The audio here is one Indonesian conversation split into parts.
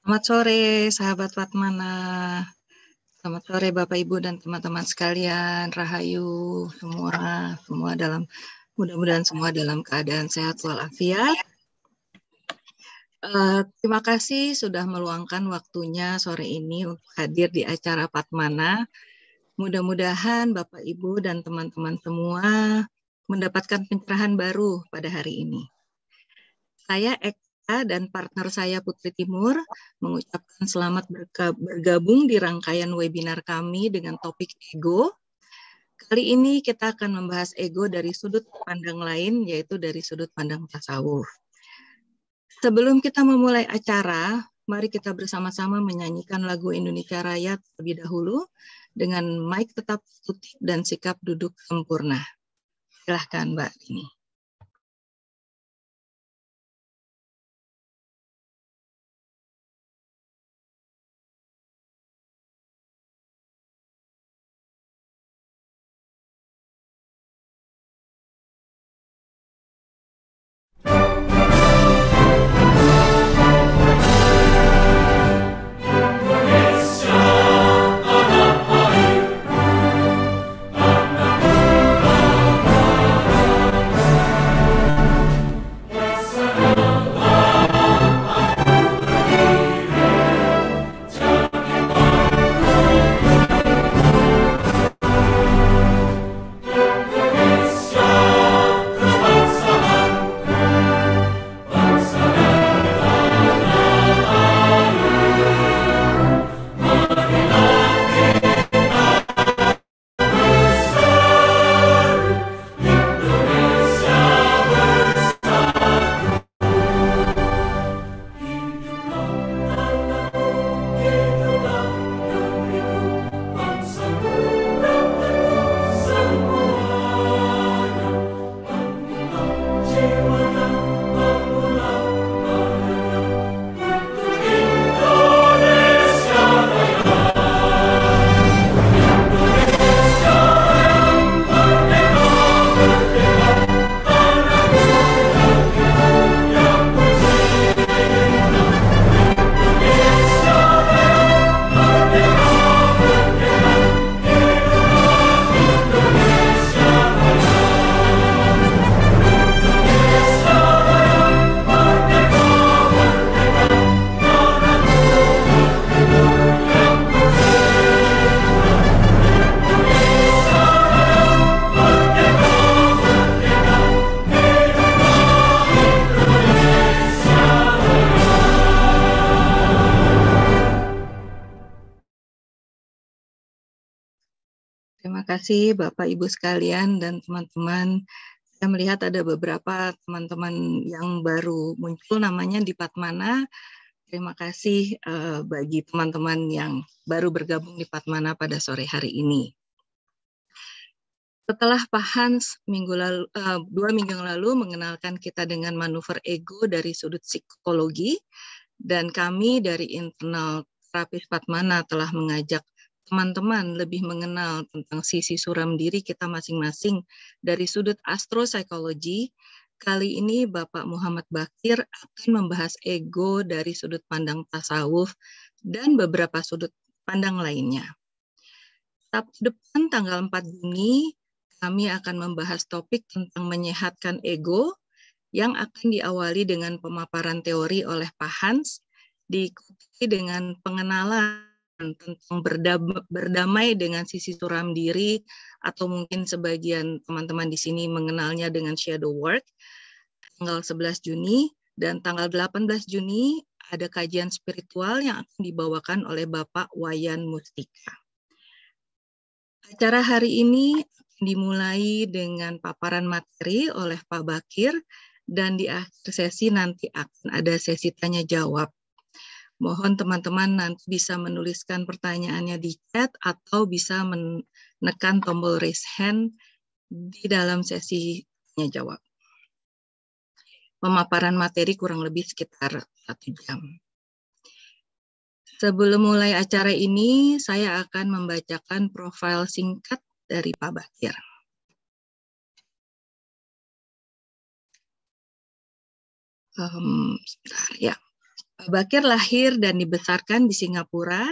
Selamat sore, sahabat Fatmana. Selamat sore, Bapak, Ibu, dan teman-teman sekalian. Rahayu mudah-mudahan semua dalam keadaan sehat walafiat. Terima kasih sudah meluangkan waktunya sore ini untuk hadir di acara Fatmana. Mudah-mudahan Bapak, Ibu, dan teman-teman semua mendapatkan pencerahan baru pada hari ini. Saya Eka dan partner saya Putri Timur mengucapkan selamat bergabung di rangkaian webinar kami dengan topik ego. Kali ini kita akan membahas ego dari sudut pandang lain, yaitu dari sudut pandang tasawuf. Sebelum kita memulai acara, mari kita bersama-sama menyanyikan lagu Indonesia Raya terlebih dahulu dengan mic tetap tutup dan sikap duduk sempurna. Silahkan Mbak Dini. Terima kasih Bapak Ibu sekalian dan teman-teman. Saya melihat ada beberapa teman-teman yang baru muncul namanya di Fatmana. Terima kasih bagi teman-teman yang baru bergabung di Fatmana pada sore hari ini. Setelah Pak Hans 2 minggu yang lalu mengenalkan kita dengan manuver ego dari sudut psikologi, dan kami dari internal terapis Fatmana telah mengajak teman-teman lebih mengenal tentang sisi suram diri kita masing-masing dari sudut astropsikologi. Kali ini Bapak Muhammad Bakir akan membahas ego dari sudut pandang tasawuf dan beberapa sudut pandang lainnya. Sabtu depan tanggal 4 Juni kami akan membahas topik tentang menyehatkan ego yang akan diawali dengan pemaparan teori oleh Pak Hans, diikuti dengan pengenalan tentang berdamai dengan sisi suram diri, atau mungkin sebagian teman-teman di sini mengenalnya dengan shadow work, tanggal 11 Juni, dan tanggal 18 Juni ada kajian spiritual yang akan dibawakan oleh Bapak Wayan Mustika. Acara hari ini dimulai dengan paparan materi oleh Pak Bakir, dan di akhir sesi nanti akan ada sesi tanya jawab. Mohon teman-teman nanti bisa menuliskan pertanyaannya di chat atau bisa menekan tombol raise hand di dalam sesi tanya jawab. Pemaparan materi kurang lebih sekitar 1 jam. Sebelum mulai acara ini, saya akan membacakan profil singkat dari Pak Bakir. Sebentar ya. Pak Bakir lahir dan dibesarkan di Singapura,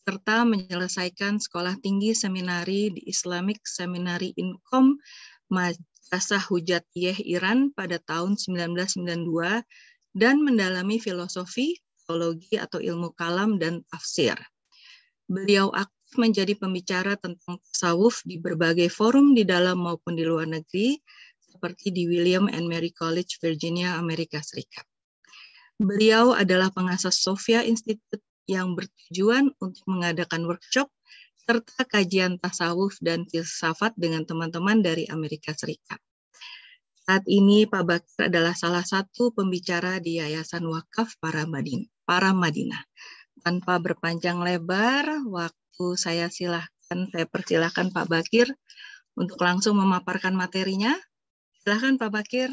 serta menyelesaikan sekolah tinggi seminari di Islamic Seminary Inkom Madrasah Hujatiyah Iran pada tahun 1992 dan mendalami filosofi, teologi atau ilmu kalam dan tafsir. Beliau aktif menjadi pembicara tentang tasawuf di berbagai forum di dalam maupun di luar negeri, seperti di William and Mary College, Virginia, Amerika Serikat. Beliau adalah pengasas Sophia Institute yang bertujuan untuk mengadakan workshop serta kajian tasawuf dan filsafat dengan teman-teman dari Amerika Serikat. Saat ini Pak Bakir adalah salah satu pembicara di Yayasan Wakaf Para Madinah. Tanpa berpanjang lebar, waktu saya persilahkan Pak Bakir untuk langsung memaparkan materinya. Silahkan Pak Bakir.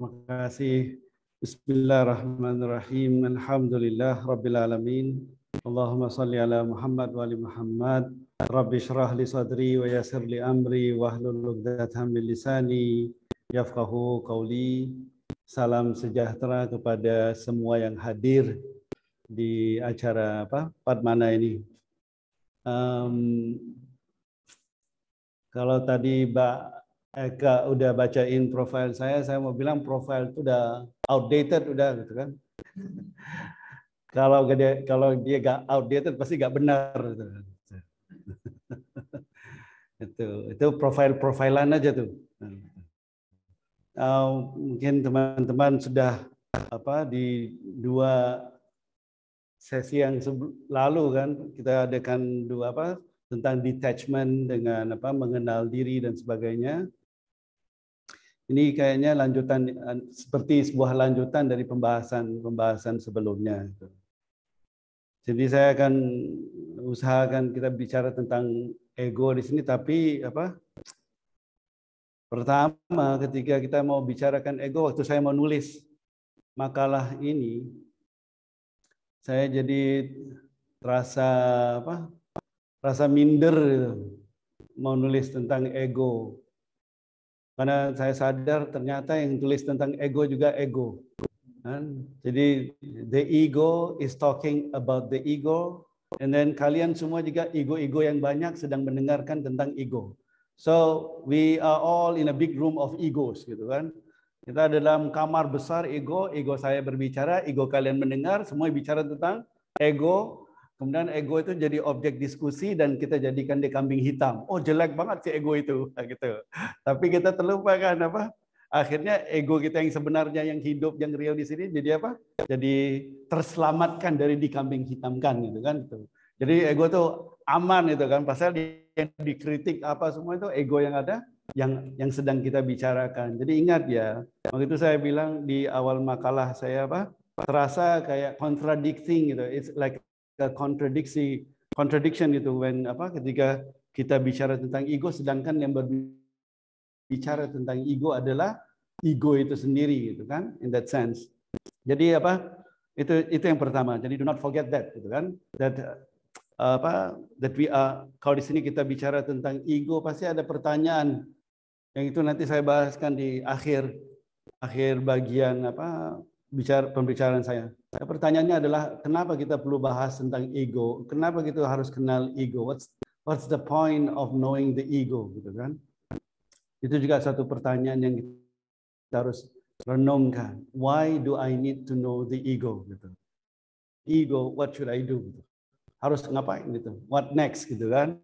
Terima kasih. Bismillahirrahmanirrahim. Alhamdulillah Rabbil Alamin. Allahumma salli ala Muhammad wa ali Muhammad. Rabbi syrah li sadri wa yassir li amri wahlul 'uqdatam min lisani yafqahu qawli. Salam sejahtera kepada semua yang hadir di acara Padmana ini. Kalau tadi Mbak Eka udah bacain profil saya mau bilang profil itu udah outdated gitu kan. Kalau dia nggak outdated pasti nggak benar. Itu profilan aja tuh. Mungkin teman-teman sudah di 2 sesi yang lalu kan kita adakan 2 tentang detachment dengan mengenal diri dan sebagainya. Ini kayaknya lanjutan, seperti sebuah lanjutan dari pembahasan sebelumnya. Jadi saya akan usahakan kita bicara tentang ego di sini, tapi pertama ketika kita mau bicarakan ego, waktu saya mau nulis makalah ini, saya jadi rasa minder mau nulis tentang ego. Karena saya sadar ternyata yang tulis tentang ego juga ego. Jadi the ego is talking about the ego, and then kalian semua juga ego-ego yang banyak sedang mendengarkan tentang ego. So we are all in a big room of egos gitu kan. Kita dalam kamar besar ego saya berbicara, ego kalian mendengar, semua bicara tentang ego. Kemudian ego itu jadi objek diskusi dan kita jadikan dia kambing hitam. Oh jelek banget si ego itu, gitu. Tapi kita terlupakan akhirnya ego kita yang sebenarnya yang hidup yang real di sini jadi Jadi terselamatkan dari dikambing hitamkan gitu kan. Jadi ego itu aman itu kan. Pasal yang dikritik semua itu ego yang ada yang sedang kita bicarakan. Jadi ingat ya, waktu itu saya bilang di awal makalah saya terasa kayak contradicting gitu. It's like contradiction itu ketika kita bicara tentang ego sedangkan yang berbicara tentang ego adalah ego itu sendiri gitu kan, in that sense. Jadi itu yang pertama. Jadi do not forget that gitu kan, that we are, kalau di sini kita bicara tentang ego pasti ada pertanyaan yang itu nanti saya bahaskan di akhir bagian pembicaraan saya. Pertanyaannya adalah kenapa kita perlu bahas tentang ego? Kenapa kita harus kenal ego? What's the point of knowing the ego gitu kan? Itu juga satu pertanyaan yang kita harus renungkan. Why do I need to know the ego gitu? Ego, what should I do gitu? Harus ngapain gitu? What next gitu kan?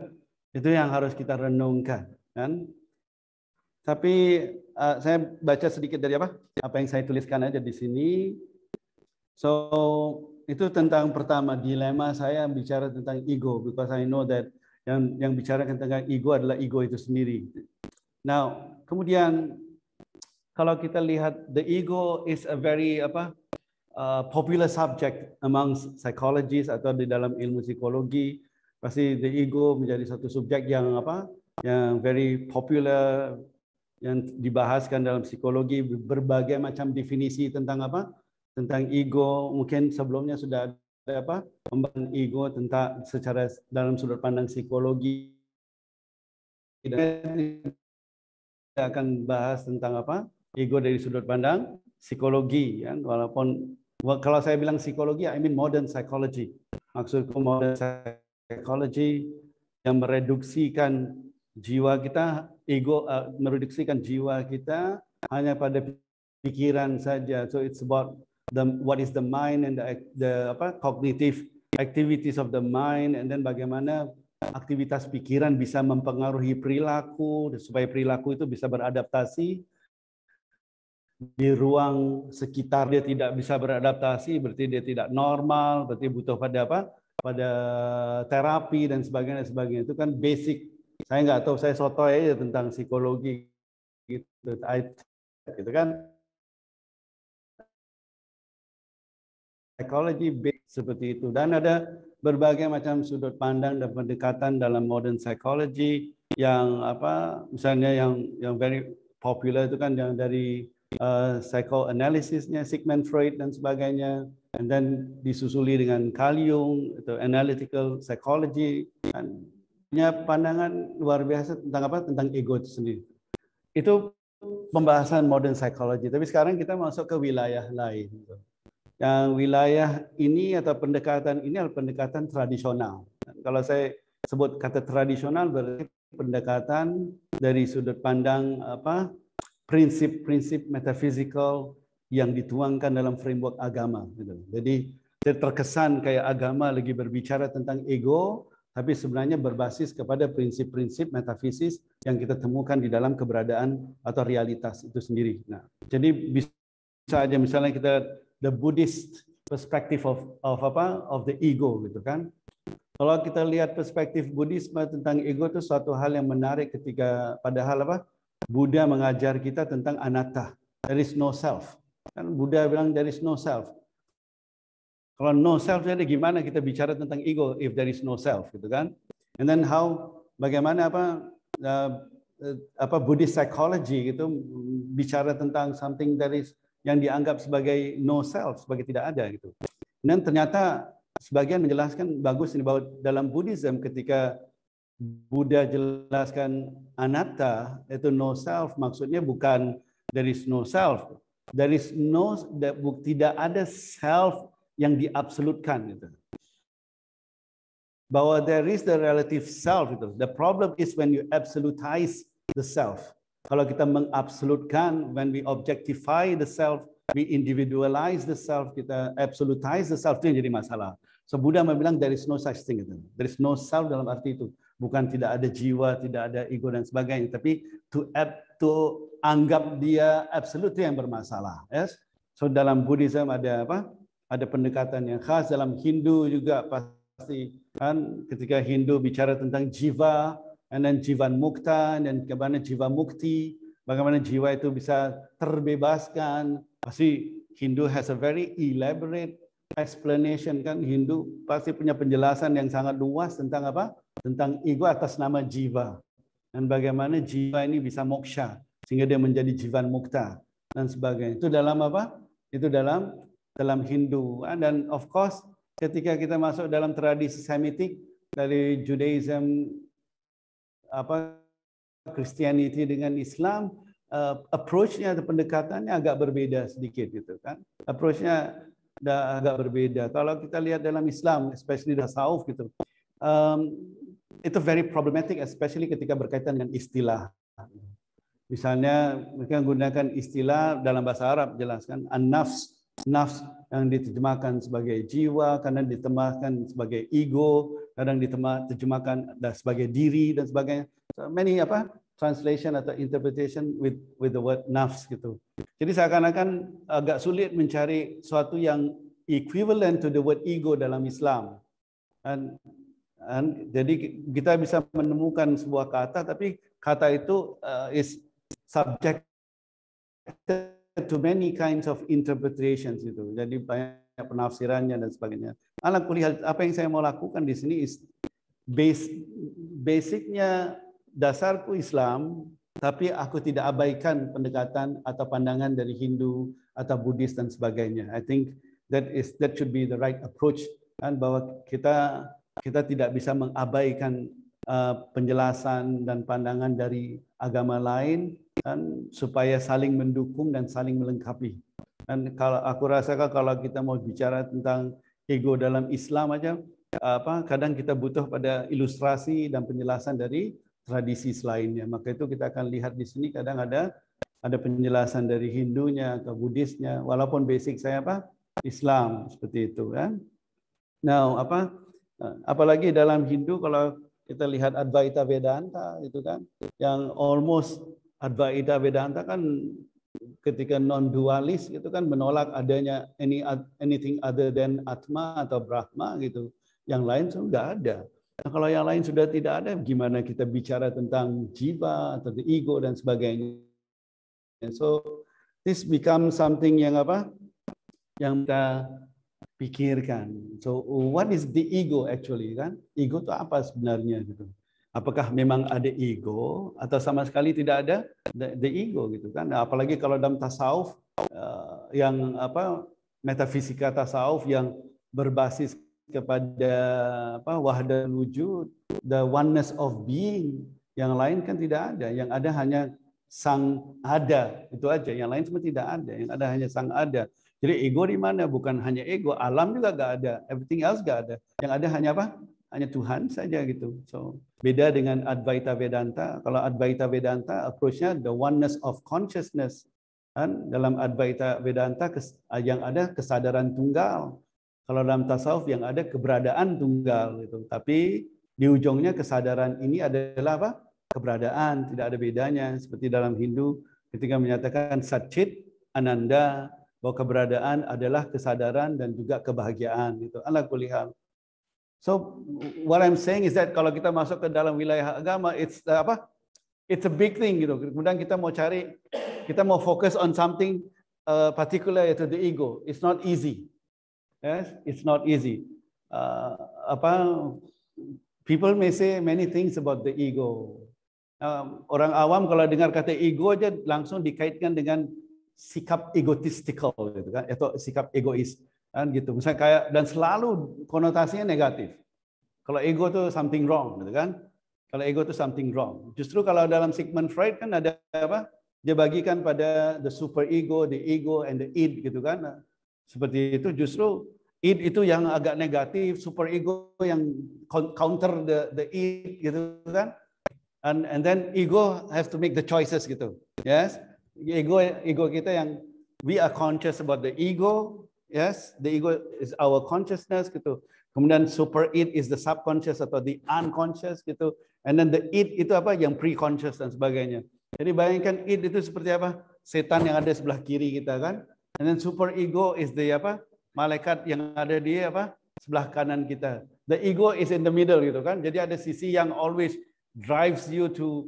Itu yang harus kita renungkan kan? Tapi saya baca sedikit dari apa yang saya tuliskan aja di sini. So itu tentang pertama dilema saya bicara tentang ego, because I know that yang bicara tentang ego adalah ego itu sendiri. Now kemudian kalau kita lihat the ego is a very popular subject among psychologists atau di dalam ilmu psikologi, pasti the ego menjadi satu subjek yang yang very popular, yang dibahaskan dalam psikologi, berbagai macam definisi tentang tentang ego. Mungkin sebelumnya sudah ada pembahasan ego tentang secara dalam sudut pandang psikologi. Kita akan bahas tentang ego dari sudut pandang psikologi, ya. Walaupun kalau saya bilang psikologi, I mean modern psychology. Maksudku modern psychology yang mereduksikan jiwa kita, mereduksikan jiwa kita hanya pada pikiran saja. So it's about what is the mind and the cognitive activities of the mind, and then bagaimana aktivitas pikiran bisa mempengaruhi perilaku supaya perilaku itu bisa beradaptasi. Di ruang sekitar dia tidak bisa beradaptasi, berarti dia tidak normal, berarti butuh pada terapi dan sebagainya. Itu kan basic. Saya nggak tahu, saya sotoy aja tentang psikologi gitu kan. Psychology seperti itu, dan ada berbagai macam sudut pandang dan pendekatan dalam modern psychology yang misalnya yang very popular itu kan yang dari psychoanalysisnya Sigmund Freud dan sebagainya, and then disusuli dengan Carl Jung atau analytical psychology, dan punya pandangan luar biasa tentang ego itu sendiri. Itu pembahasan modern psychology. Tapi sekarang kita masuk ke wilayah lain. Yang wilayah ini atau pendekatan ini adalah pendekatan tradisional. Kalau saya sebut kata tradisional berarti pendekatan dari sudut pandang prinsip-prinsip metafisikal yang dituangkan dalam framework agama. Jadi terkesan kayak agama lagi berbicara tentang ego, tapi sebenarnya berbasis kepada prinsip-prinsip metafisis yang kita temukan di dalam keberadaan atau realitas itu sendiri. Nah, jadi bisa aja misalnya kita the Buddhist perspective of the ego gitu kan. Kalau kita lihat perspektif Buddhisme tentang ego itu suatu hal yang menarik ketika padahal Buddha mengajar kita tentang anatta. There is no self. Kan Buddha bilang there is no self. Kalau no self, jadi gimana kita bicara tentang ego if there is no self, gitu kan? And then bagaimana Buddhist psychology gitu bicara tentang something that is yang dianggap sebagai no self, sebagai tidak ada gitu. Dan ternyata sebagian menjelaskan bagus ini bahwa dalam Buddhism ketika Buddha jelaskan anatta itu no self, maksudnya bukan there is no self, there is no, tidak ada self yang diabsolutkan gitu. Bahwa there is the relative self itu. The problem is when you absolutize the self. Kalau kita mengabsolutkan, when we objectify the self, we individualize the self, kita absolutize the self, itu yang jadi masalah. So Buddha bilang there is no such thing itu. There is no self dalam arti itu. Bukan tidak ada jiwa, tidak ada ego dan sebagainya, tapi to anggap dia absolute itu yang bermasalah. Yes? So dalam Buddhism ada ada pendekatan yang khas, dalam Hindu juga pasti kan ketika Hindu bicara tentang jiwa, and then jivan mukta, dan bagaimana jiwa mukti, bagaimana jiwa itu bisa terbebaskan. Pasti Hindu has a very elaborate explanation kan. Hindu pasti punya penjelasan yang sangat luas tentang tentang ego atas nama jiwa, dan bagaimana jiwa ini bisa moksha sehingga dia menjadi jivan mukta dan sebagainya. Itu dalam Itu dalam Hindu. Dan of course ketika kita masuk dalam tradisi Semitik dari Judaism, Christianity dengan Islam, approach-nya atau pendekatannya agak berbeda sedikit gitu kan. Approach-nya agak berbeda. Kalau kita lihat dalam Islam, especially tasawuf gitu, itu very problematic, especially ketika berkaitan dengan istilah. Misalnya mereka menggunakan istilah dalam bahasa Arab, jelaskan an-nafs, nafs yang diterjemahkan sebagai jiwa, kadang diterjemahkan sebagai ego, kadang diterjemahkan sebagai diri dan sebagainya. So, many translation atau interpretation with the word nafs gitu. Jadi seakan-akan agak sulit mencari suatu yang equivalent to the word ego dalam Islam. Jadi kita bisa menemukan sebuah kata, tapi kata itu is subject to many kinds of interpretations itu. Jadi banyak penafsirannya dan sebagainya. Ala kulihat, apa yang saya mau lakukan di sini is basicnya dasarku Islam, tapi aku tidak abaikan pendekatan atau pandangan dari Hindu atau Buddhis dan sebagainya. I think that should be the right approach, kan, bahwa kita tidak bisa mengabaikan penjelasan dan pandangan dari agama lain, kan, supaya saling mendukung dan saling melengkapi. Dan kalau aku rasakan kalau kita mau bicara tentang ego dalam Islam aja, kadang kita butuh pada ilustrasi dan penjelasan dari tradisi selainnya. Maka itu kita akan lihat di sini kadang ada penjelasan dari Hindunya atau Buddhisnya, walaupun basic saya Islam seperti itu kan. Now apalagi dalam Hindu kalau kita lihat Advaita Vedanta itu kan, yang almost Advaita Vedanta kan ketika non dualis itu kan menolak adanya anything other than Atma atau Brahma gitu. Yang lain sudah ada. Nah, kalau yang lain sudah tidak ada, gimana kita bicara tentang jiwa atau ego dan sebagainya. So this becomes something yang yang kita pikirkan. So what is the ego actually kan? Ego itu apa sebenarnya gitu? Apakah memang ada ego atau sama sekali tidak ada the ego gitu kan? Nah, apalagi kalau dalam tasawuf yang metafisika tasawuf yang berbasis kepada wahdatul wujud, the oneness of being, yang lain kan tidak ada. Yang ada hanya sang ada, itu aja. Yang lain semua tidak ada. Yang ada hanya sang ada. Jadi ego di mana? Bukan hanya ego, alam juga nggak ada, everything else nggak ada. Yang ada hanya hanya Tuhan saja gitu. So beda dengan Advaita Vedanta. Kalau Advaita Vedanta approach-nya the oneness of consciousness. Dan dalam Advaita Vedanta yang ada kesadaran tunggal. Kalau dalam tasawuf yang ada keberadaan tunggal gitu. Tapi di ujungnya kesadaran ini adalah keberadaan, tidak ada bedanya. Seperti dalam Hindu ketika menyatakan Satchit Ananda, bahwa keberadaan adalah kesadaran dan juga kebahagiaan gitu. Ala kulli hal. So what I'm saying is that kalau kita masuk ke dalam wilayah agama, it's a big thing gitu. Kemudian kita mau fokus on something particular, yaitu the ego. It's not easy. Yes, it's not easy. People may say many things about the ego. Orang awam kalau dengar kata ego aja langsung dikaitkan dengan sikap egotistical gitu kan, atau sikap egois kan gitu. Misalnya kayak, dan selalu konotasinya negatif. Kalau ego itu something wrong gitu kan. Kalau ego itu something wrong. Justru kalau dalam Sigmund Freud kan ada dia bagikan pada the super ego, the ego and the id gitu kan. Seperti itu, justru id itu yang agak negatif, super ego yang counter the id gitu kan. And then ego has to make the choices gitu. Yes. Ego kita yang we are conscious about the ego. Yes, the ego is our consciousness gitu. Kemudian super id is the subconscious atau the unconscious gitu. And then the id itu yang pre-conscious dan sebagainya. Jadi bayangkan id itu seperti setan yang ada sebelah kiri kita kan. And then super ego is the malaikat yang ada di sebelah kanan kita. The ego is in the middle gitu kan. Jadi ada sisi yang always drives you to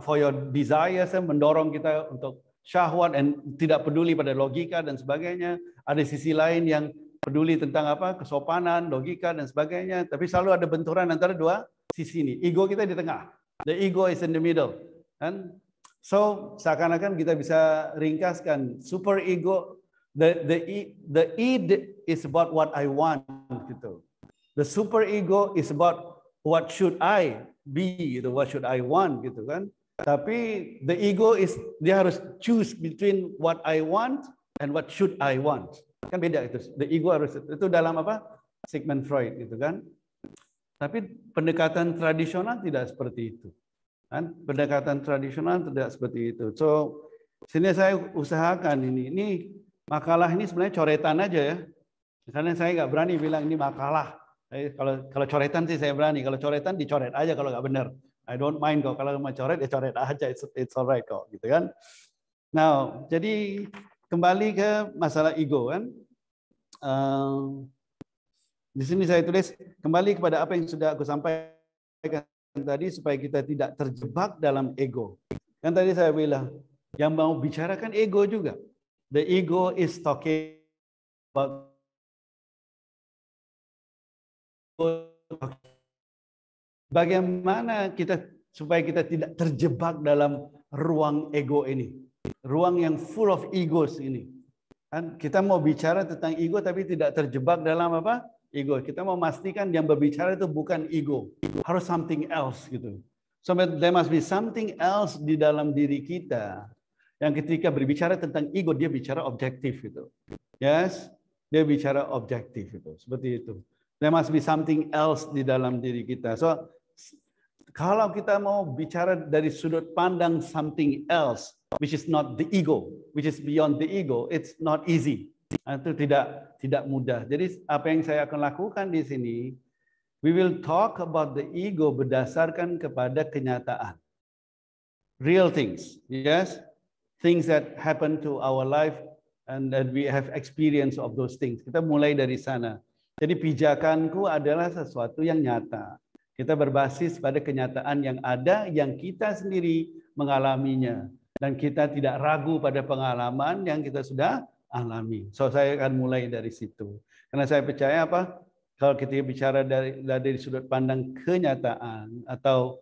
for your desires, mendorong kita untuk syahwat dan tidak peduli pada logika dan sebagainya. Ada sisi lain yang peduli tentang kesopanan, logika dan sebagainya. Tapi selalu ada benturan antara dua sisi ini. Ego kita di tengah. The ego is in the middle. And so seakan-akan kita bisa ringkaskan super ego. The id is about what I want gitu. The super ego is about what should I be gitu, what should I want gitu kan. Tapi the ego is dia harus choose between what I want and what should I want. Kan beda itu. The ego harus itu dalam Sigmund Freud gitu kan. Tapi pendekatan tradisional tidak seperti itu. Kan? Pendekatan tradisional tidak seperti itu. So sini saya usahakan ini makalah ini sebenarnya coretan aja ya. Karena saya nggak berani bilang ini makalah. Kalau coretan sih saya berani. Kalau coretan dicoret aja kalau nggak benar. I don't mind kok. Kalau mau coret ya coret aja. It's alright kok, gitu kan. Now, jadi kembali ke masalah ego kan. Di sini saya tulis kembali kepada apa yang sudah aku sampaikan tadi supaya kita tidak terjebak dalam ego. Kan tadi saya bilang yang mau bicarakan ego juga. The ego is talking about bagaimana supaya kita tidak terjebak dalam ruang ego ini, ruang yang full of egos ini. Kan kita mau bicara tentang ego tapi tidak terjebak dalam ego. Kita mau memastikan yang berbicara itu bukan ego, harus something else gitu. So there must be something else di dalam diri kita Yang ketika berbicara tentang ego, dia bicara objektif itu. Yes, dia bicara objektif itu. Seperti itu. There must be something else di dalam diri kita. So, kalau kita mau bicara dari sudut pandang something else, which is not the ego, which is beyond the ego, it's not easy. Itu tidak mudah. Jadi apa yang saya akan lakukan di sini, we will talk about the ego berdasarkan kepada kenyataan. Real things, yes, things that happen to our life and that we have experience of those things. Kita mulai dari sana. Jadi pijakanku adalah sesuatu yang nyata. Kita berbasis pada kenyataan yang ada, yang kita sendiri mengalaminya. Dan kita tidak ragu pada pengalaman yang kita sudah alami. So saya akan mulai dari situ. Karena saya percaya apa? Kalau kita bicara dari sudut pandang kenyataan atau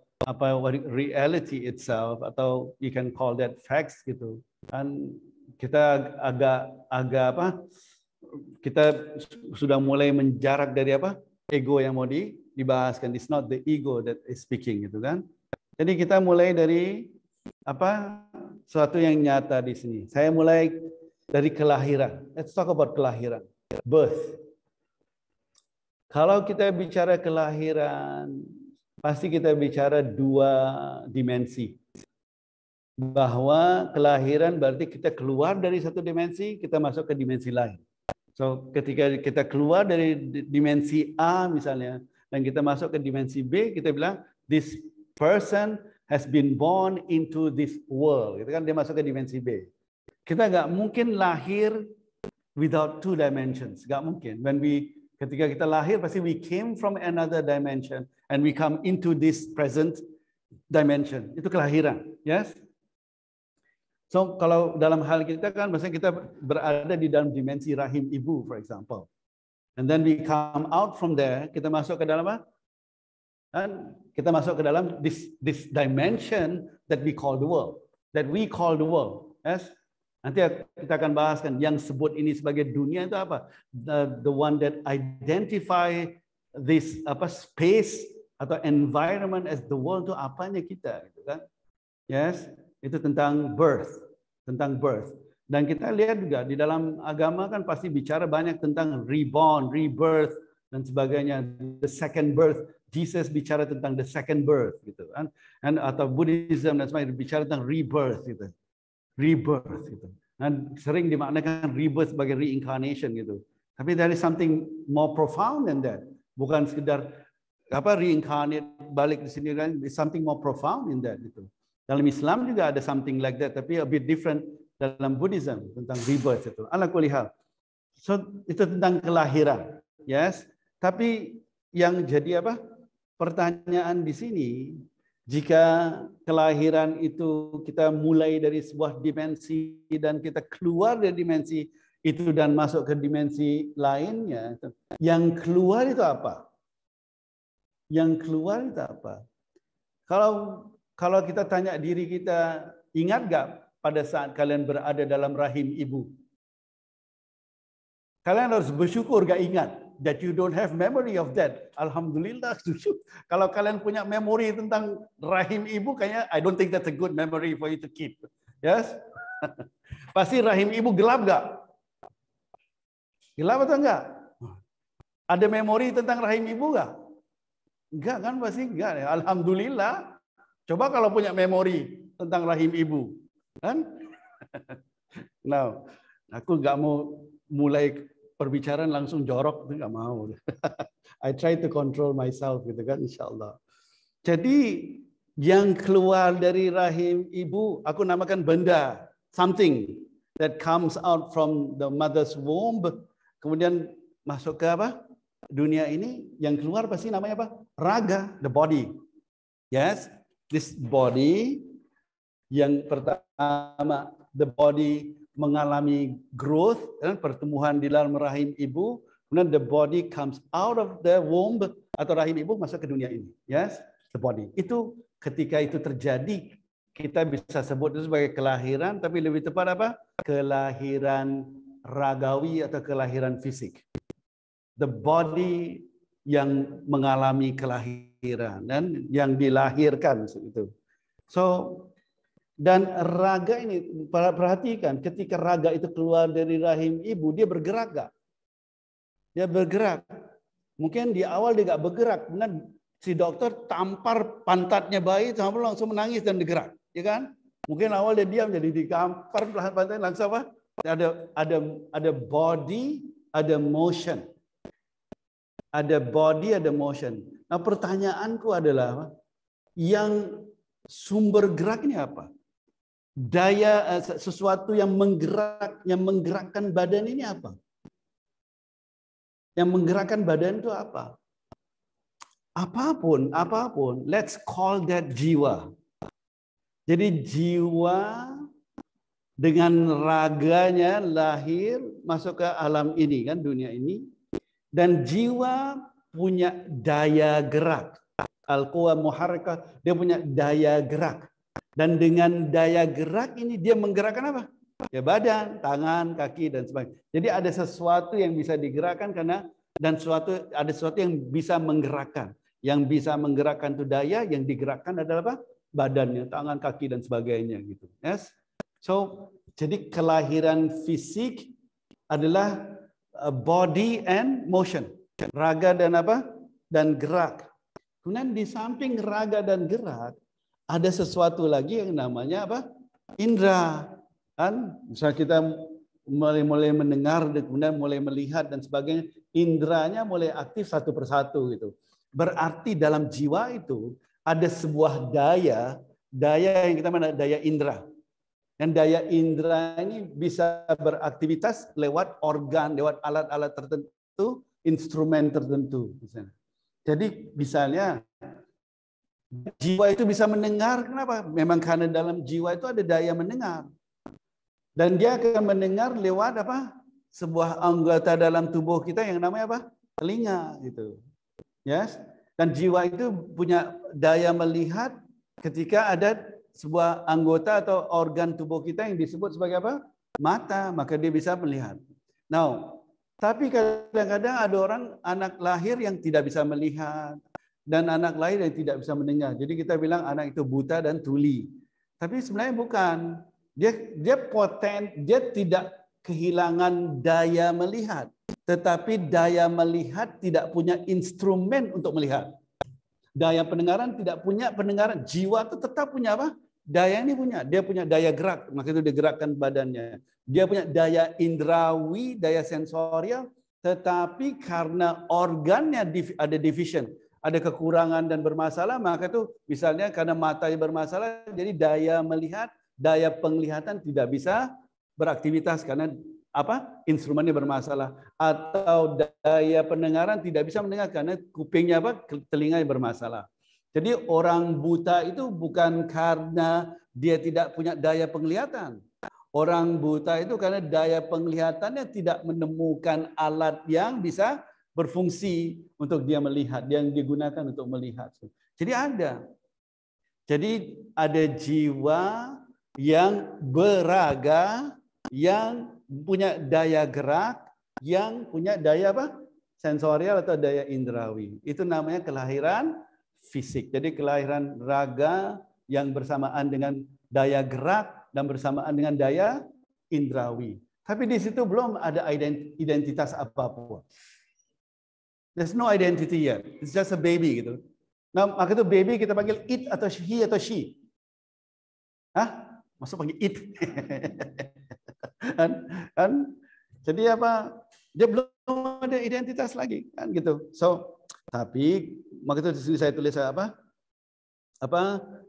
reality itself, atau you can call that facts gitu. Dan kita agak kita sudah mulai menjarak dari ego yang mau dibahaskan. It's not the ego that is speaking gitu kan. Jadi kita mulai dari sesuatu yang nyata di sini. Saya mulai dari kelahiran. Let's talk about kelahiran. Birth. Kalau kita bicara kelahiran, pasti kita bicara dua dimensi. Bahwa kelahiran berarti kita keluar dari satu dimensi, kita masuk ke dimensi lain. So, ketika kita keluar dari dimensi A misalnya, dan kita masuk ke dimensi B, kita bilang, this person has been born into this world. Gitu kan, dia masuk ke dimensi B. Kita nggak mungkin lahir without two dimensions. Nggak mungkin. Ketika kita lahir, pasti we came from another dimension and we come into this present dimension. Itu kelahiran. Yes? So, kalau dalam hal kita kan, maksudnya kita berada di dalam dimensi rahim ibu, for example. And then we come out from there, kita masuk ke dalam apa? Dan kita masuk ke dalam this dimension that we call the world. That we call the world. Yes? Nanti kita akan bahaskan yang sebut ini sebagai dunia itu apa? The one that identify this space atau environment as the world itu apanya kita, gitu kan? Yes, itu tentang birth, Dan kita lihat juga di dalam agama kan pasti bicara banyak tentang reborn, rebirth dan sebagainya. The second birth, Jesus bicara tentang the second birth, gitu kan? Atau Buddhism dan sebagainya bicara tentang rebirth, gitu. Rebirth gitu. Dan sering dimaknakan rebirth sebagai reincarnation gitu. Tapi there is something more profound than that. Bukan sekedar reincarnate balik di sini kan, something more profound in that gitu. Dalam Islam juga ada something like that, tapi a bit different dalam Buddhism tentang rebirth itu. Ala kulli hal. So itu tentang kelahiran, yes. Tapi yang jadi pertanyaan di sini, jika kelahiran itu kita mulai dari sebuah dimensi dan kita keluar dari dimensi itu dan masuk ke dimensi lainnya, yang keluar itu apa? Yang keluar itu apa? Kalau kita tanya diri kita, ingat gak pada saat kalian berada dalam rahim ibu? Kalian harus bersyukur gak ingat. That you don't have memory of that. Alhamdulillah. Kalau kalian punya memori tentang rahim ibu, kayaknya I don't think that's a good memory for you to keep. Yes? Pasti rahim ibu gelap gak? Gelap atau enggak? Ada memori tentang rahim ibu gak? Enggak kan? Pasti enggak. Alhamdulillah. Coba kalau punya memori tentang rahim ibu. Kan? Now, aku enggak mau mulai perbicaraan langsung jorok, itu nggak mau. I try to control myself gitu kan, insyaallah. Jadi yang keluar dari rahim ibu, aku namakan benda, something that comes out from the mother's womb, kemudian masuk ke dunia ini, yang keluar pasti namanya raga, the body. Yes, this body yang pertama, the body mengalami growth dan pertumbuhan di dalam rahim ibu, kemudian the body comes out of the womb atau rahim ibu masuk ke dunia ini. Yes, the body. Itu ketika itu terjadi, kita bisa sebut itu sebagai kelahiran, tapi lebih tepat kelahiran ragawi atau kelahiran fisik. The body yang mengalami kelahiran dan yang dilahirkan itu. So Dan raga ini, perhatikan, ketika raga itu keluar dari rahim ibu, dia bergerak gak? Dia bergerak. Mungkin di awal dia gak bergerak, kemudian si dokter tampar pantatnya bayi, sampai langsung menangis dan digerak, ya kan? Mungkin awal dia diam, jadi ditampar pantatnya langsung apa? Ada body, ada motion. Ada body, ada motion. Nah, pertanyaanku adalah, yang sumber gerak ini apa? Daya, sesuatu yang menggerakkan badan ini apa? Yang menggerakkan badan itu apa? Apapun, let's call that jiwa. Jadi jiwa dengan raganya lahir masuk ke alam ini kan, dunia ini, dan jiwa punya daya gerak. Al-quwa muharrakah, dia punya daya gerak. Dan dengan daya gerak ini dia menggerakkan apa? Ya badan, tangan, kaki dan sebagainya. Jadi ada sesuatu yang bisa digerakkan karena ada sesuatu yang bisa menggerakkan. Yang bisa menggerakkan itu daya, yang digerakkan adalah apa? Badannya, tangan, kaki dan sebagainya gitu. Yes. So, jadi kelahiran fisik adalah body and motion. Raga dan apa? Dan gerak. Kemudian di samping raga dan gerak ada sesuatu lagi yang namanya apa? Indra. Kan? Misalnya kita mulai mendengar, kemudian mulai melihat dan sebagainya, indranya mulai aktif satu persatu gitu. Berarti dalam jiwa itu ada sebuah daya yang kita mana? Daya indra. Dan daya indra ini bisa beraktivitas lewat organ, lewat alat-alat tertentu, instrumen tertentu. Misalnya. Jadi misalnya jiwa itu bisa mendengar, kenapa? Memang karena dalam jiwa itu ada daya mendengar. Dan dia akan mendengar lewat apa? Sebuah anggota dalam tubuh kita yang namanya apa? Telinga gitu. Yes. Dan jiwa itu punya daya melihat ketika ada sebuah anggota atau organ tubuh kita yang disebut sebagai apa? Mata, maka dia bisa melihat. Now, tapi kadang-kadang ada orang anak lahir yang tidak bisa melihat dan anak lahir yang tidak bisa mendengar. Jadi kita bilang anak itu buta dan tuli. Tapi sebenarnya bukan. Dia tidak kehilangan daya melihat, tetapi daya melihat tidak punya instrumen untuk melihat. Daya pendengaran tidak punya pendengaran. Jiwa itu tetap punya apa? Daya ini punya. Dia punya daya gerak, maka itu digerakkan badannya. Dia punya daya indrawi, daya sensorial, tetapi karena organnya ada division, ada kekurangan dan bermasalah, maka itu misalnya karena matanya bermasalah, jadi daya melihat, daya penglihatan tidak bisa beraktivitas karena apa? Instrumennya bermasalah. Atau daya pendengaran tidak bisa mendengar karena kupingnya apa? Telinganya bermasalah. Jadi orang buta itu bukan karena dia tidak punya daya penglihatan. Orang buta itu karena daya penglihatannya tidak menemukan alat yang bisa berfungsi untuk dia melihat, yang digunakan untuk melihat. Jadi ada jiwa yang beraga, yang punya daya gerak, yang punya daya apa? Sensorial atau daya indrawi. Itu namanya kelahiran fisik. Jadi kelahiran raga yang bersamaan dengan daya gerak dan bersamaan dengan daya indrawi. Tapi di situ belum ada identitas apapun. There's no identity yet. It's just a baby gitu. Nah, maka itu baby kita panggil it atau he atau she. Hah? Masuk panggil it. kan? Jadi apa? Dia belum ada identitas lagi kan gitu. So, tapi maka itu di sini saya tulis apa?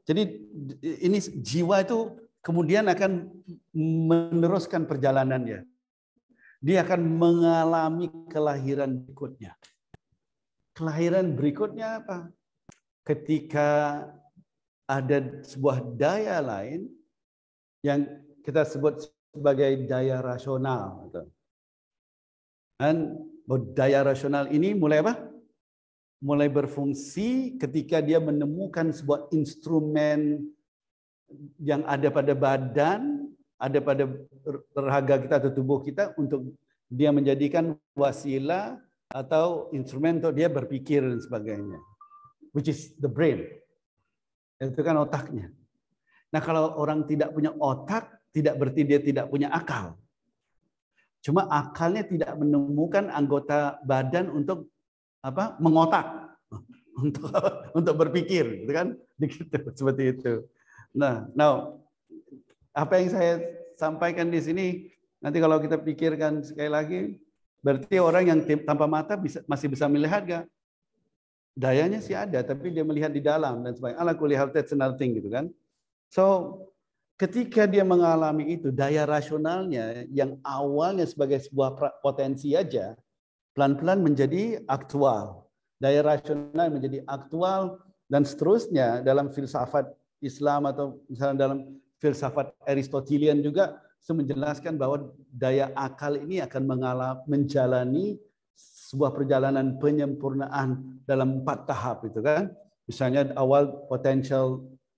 Jadi ini jiwa itu kemudian akan meneruskan perjalanannya. Dia akan mengalami kelahiran berikutnya. Kelahiran berikutnya apa? Ketika ada sebuah daya lain yang kita sebut sebagai daya rasional. Dan daya rasional ini mulai apa? Mulai berfungsi ketika dia menemukan sebuah instrumen yang ada pada badan, ada pada raga kita atau tubuh kita untuk dia menjadikan wasilah atau instrumen untuk dia berpikir dan sebagainya. Which is the brain. Itu kan otaknya. Nah, kalau orang tidak punya otak, tidak berarti dia tidak punya akal. Cuma akalnya tidak menemukan anggota badan untuk mengotak, untuk berpikir, gitu kan? Begitu, seperti itu. Nah, apa yang saya sampaikan di sini, nanti kalau kita pikirkan sekali lagi, berarti orang yang tanpa mata masih bisa melihat gak? Dayanya sih ada, tapi dia melihat di dalam dan sebagainya. Ala kulli hal, that's another thing, gitu kan? So, ketika dia mengalami itu, daya rasionalnya yang awalnya sebagai sebuah potensi aja, pelan-pelan menjadi aktual. Daya rasional menjadi aktual, dan seterusnya dalam filsafat Islam atau misalnya dalam filsafat Aristotelian juga menjelaskan bahwa daya akal ini akan menjalani sebuah perjalanan penyempurnaan dalam 4 tahap itu kan. Misalnya awal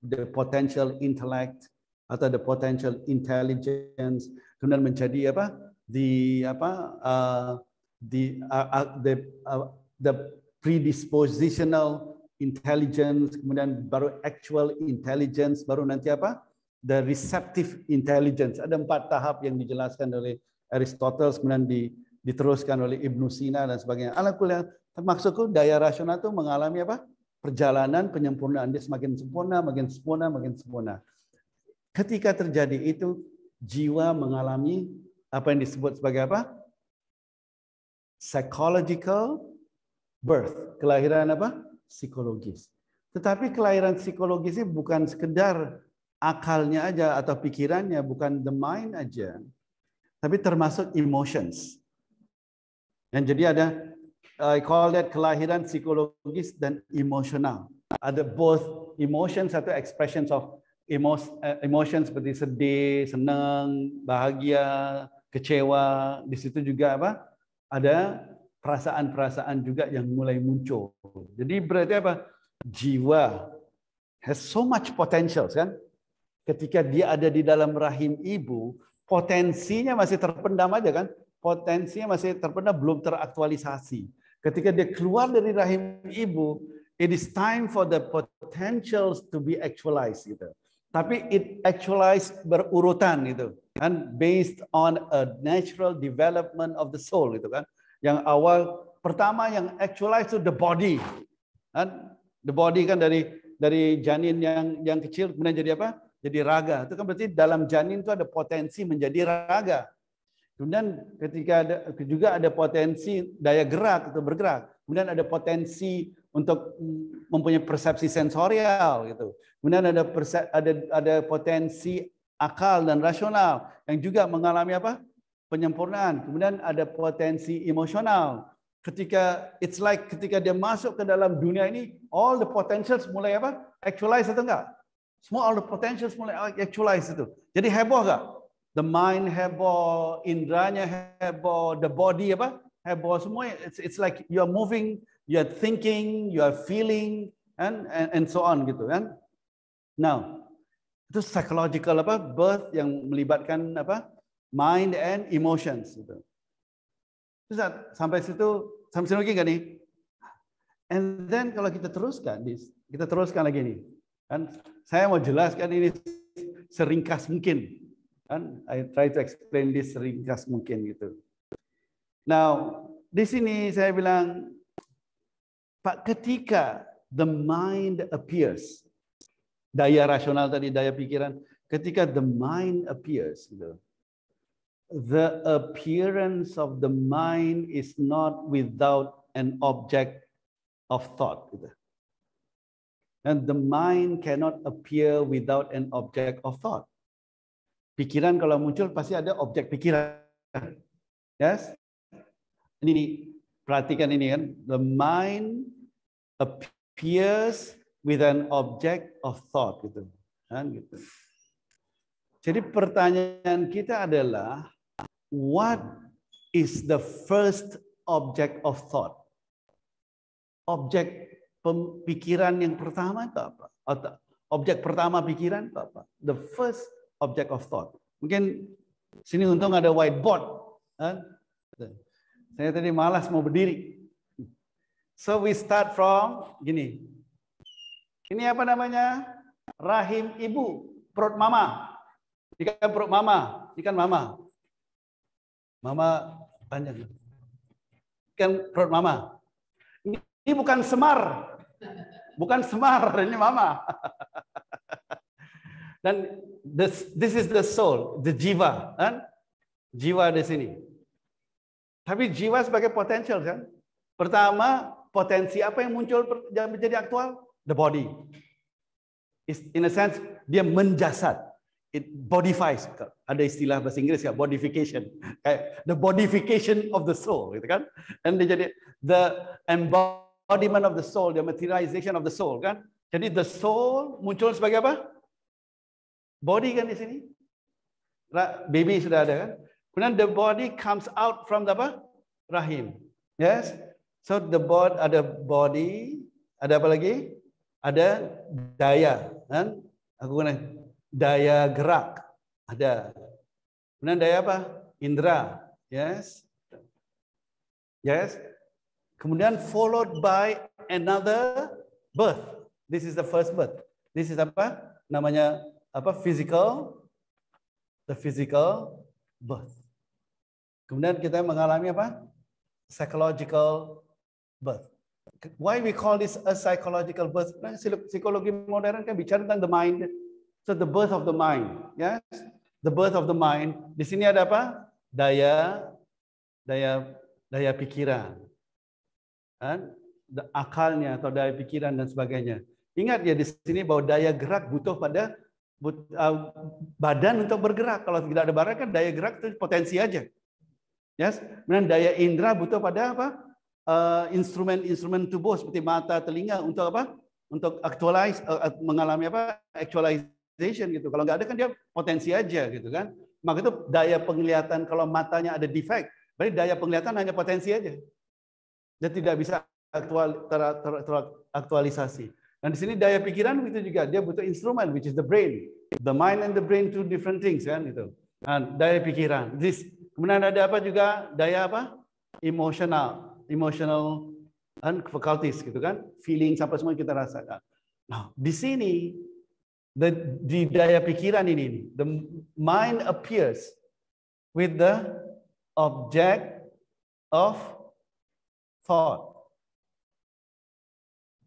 the potential intellect atau the potential intelligence, kemudian menjadi the predispositional intelligence, kemudian baru actual intelligence, baru nanti the receptive intelligence. Ada 4 tahap yang dijelaskan oleh Aristoteles, kemudian diteruskan oleh Ibnu Sina dan sebagainya. Alhamdulillah, maksudku daya rasional itu mengalami perjalanan penyempurnaan, dia semakin sempurna, makin sempurna, makin sempurna. Ketika terjadi itu, jiwa mengalami apa yang disebut sebagai psychological birth, kelahiran psikologis. Tetapi kelahiran psikologisnya bukan sekedar akalnya aja atau pikirannya, bukan the mind aja, tapi termasuk emotions. Dan jadi ada, I call that kelahiran psikologis dan emosional. Ada both emotions atau expressions of emotions seperti sedih, senang, bahagia, kecewa. Di situ juga ada perasaan-perasaan juga yang mulai muncul. Jadi berarti jiwa has so much potential kan? Ketika dia ada di dalam rahim ibu, potensinya masih terpendam aja kan? Potensinya masih terpendam, belum teraktualisasi. Ketika dia keluar dari rahim ibu, it is time for the potentials to be actualized gitu. Tapi it actualized berurutan gitu kan, based on a natural development of the soul gitu kan. Yang awal pertama yang actualized itu the body kan, the body kan dari janin yang kecil kemudian jadi jadi raga. Itu kan berarti dalam janin itu ada potensi menjadi raga. Kemudian ketika juga ada potensi daya gerak atau bergerak. Kemudian ada potensi untuk mempunyai persepsi sensorial gitu. Kemudian ada potensi akal dan rasional yang juga mengalami penyempurnaan. Kemudian ada potensi emosional. Ketika dia masuk ke dalam dunia ini, all the potentials mulai actualize atau enggak? Semua all the potentials mulai actualize itu. Jadi heboh enggak? The mind heboh, indranya heboh, the body heboh semua. It's like you are moving, you are thinking, you are feeling, and so on gitu kan. Now, itu psychological birth yang melibatkan mind and emotions gitu. Terus sampai situ lagi nggak nih? And then kalau kita teruskan lagi nih. Kan saya mau jelaskan ini seringkas mungkin. Kan I try to explain this seringkas mungkin gitu. Now, di sini saya bilang Pak, ketika the mind appears, daya rasional tadi, daya pikiran, ketika the mind appears gitu. The appearance of the mind is not without an object of thought. And the mind cannot appear without an object of thought. Pikiran kalau muncul pasti ada objek pikiran. Yes? Ini perhatikan ini kan. The mind appears with an object of thought gitu. Kan gitu. Jadi pertanyaan kita adalah, what is the first object of thought? Objek pikiran yang pertama itu apa? Objek pertama pikiran itu apa? The first object of thought. Mungkin sini untung ada whiteboard. Saya tadi malas mau berdiri. So we start from gini. Ini apa namanya? Rahim ibu. perut mama. Ikan perut mama. Ikan mama. Mama panjang. Ikan perut mama. Ini bukan semar. Bukan semar, ini mama. Dan this is the soul, the jiwa, kan? Jiwa di sini. Tapi jiwa sebagai potensial, kan? Pertama, potensi apa yang muncul menjadi aktual? The body. In a sense, dia menjasad. It bodifies. Ada istilah bahasa Inggris ya, bodification. Kayak the bodification of the soul, gitu kan? Dan dia jadi the embodiment of the soul, the materialization of the soul, kan? Jadi the soul muncul sebagai apa? Body kan di sini. Baby sudah ada kan? Kemudian the body comes out from the apa? Rahim. Yes. So the body, ada body, ada apa lagi? Ada daya, kan? Aku guna daya gerak, ada. Kemudian daya apa? Indra. Yes. Yes. Kemudian followed by another birth. This is the first birth. This is apa? Namanya apa? The physical birth. Kemudian kita mengalami apa? Psychological birth. Why we call this a psychological birth? Nah, psikologi modern kan bicara tentang the mind. So the birth of the mind, yes, the birth of the mind. Di sini ada apa? Daya pikiran, kan? Akalnya atau daya pikiran dan sebagainya. Ingat ya di sini bahwa daya gerak butuh pada badan untuk bergerak. Kalau tidak ada badan kan daya gerak itu potensi aja. Yes. Kemudian daya indera butuh pada apa? Instrumen tubuh seperti mata, telinga untuk apa? Untuk mengalami apa? Actualization gitu. Kalau nggak ada kan dia potensi aja gitu kan. Maka itu daya penglihatan kalau matanya ada defect, berarti daya penglihatan hanya potensi aja. Dia tidak bisa teraktualisasi. Dan di sini daya pikiran itu juga dia butuh instrumen, which is the brain. The mind and the brain two different things kan itu. Nah, daya pikiran. Kemudian ada apa juga? Daya apa? Emotional and faculties gitu kan. Feeling sampai semua kita rasakan. Nah, di sini di daya pikiran ini, the mind appears with the object of thought.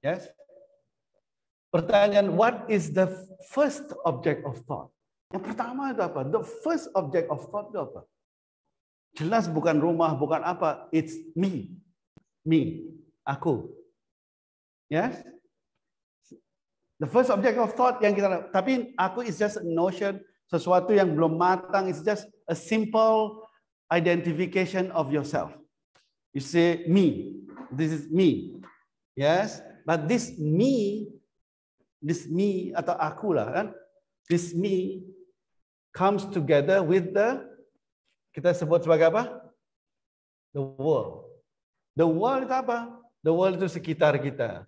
Yes. Pertanyaan, what is the first object of thought? Yang pertama itu apa? The first object of thought itu apa? Jelas bukan rumah, bukan apa. It's me. Me. Aku. Yes? The first object of thought yang kita, tapi aku is just a notion, sesuatu yang belum matang, it's just a simple identification of yourself. You say me. This is me. Yes? But this me atau aku lah kan, this me comes together with kita sebut sebagai apa? The world. The world itu apa? The world itu sekitar kita.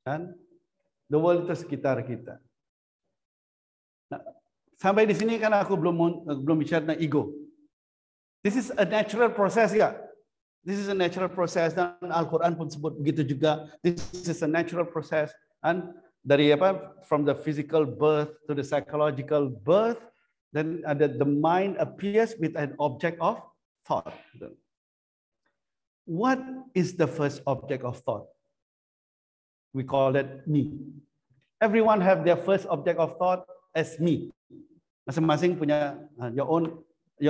Kan? The world itu sekitar kita. Nah, sampai di sini kan aku belum bicara tentang ego. This is a natural process ya. This is a natural process dan Al-Quran pun sebut begitu juga. This is a natural process. And dari apa? From the physical birth to the psychological birth, then the mind appears with an object of thought. What is the first object of thought? We call it me. Everyone have their first object of thought as me. Masing-masing punya your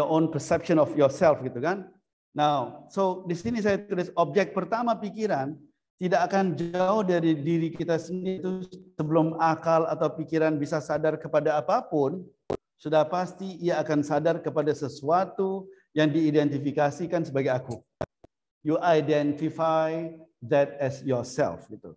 own perception of yourself gitu kan. Now, so di sini saya tulis objek pertama pikiran tidak akan jauh dari diri kita sendiri itu sebelum akal atau pikiran bisa sadar kepada apapun, sudah pasti ia akan sadar kepada sesuatu yang diidentifikasikan sebagai aku. You identify that as yourself gitu.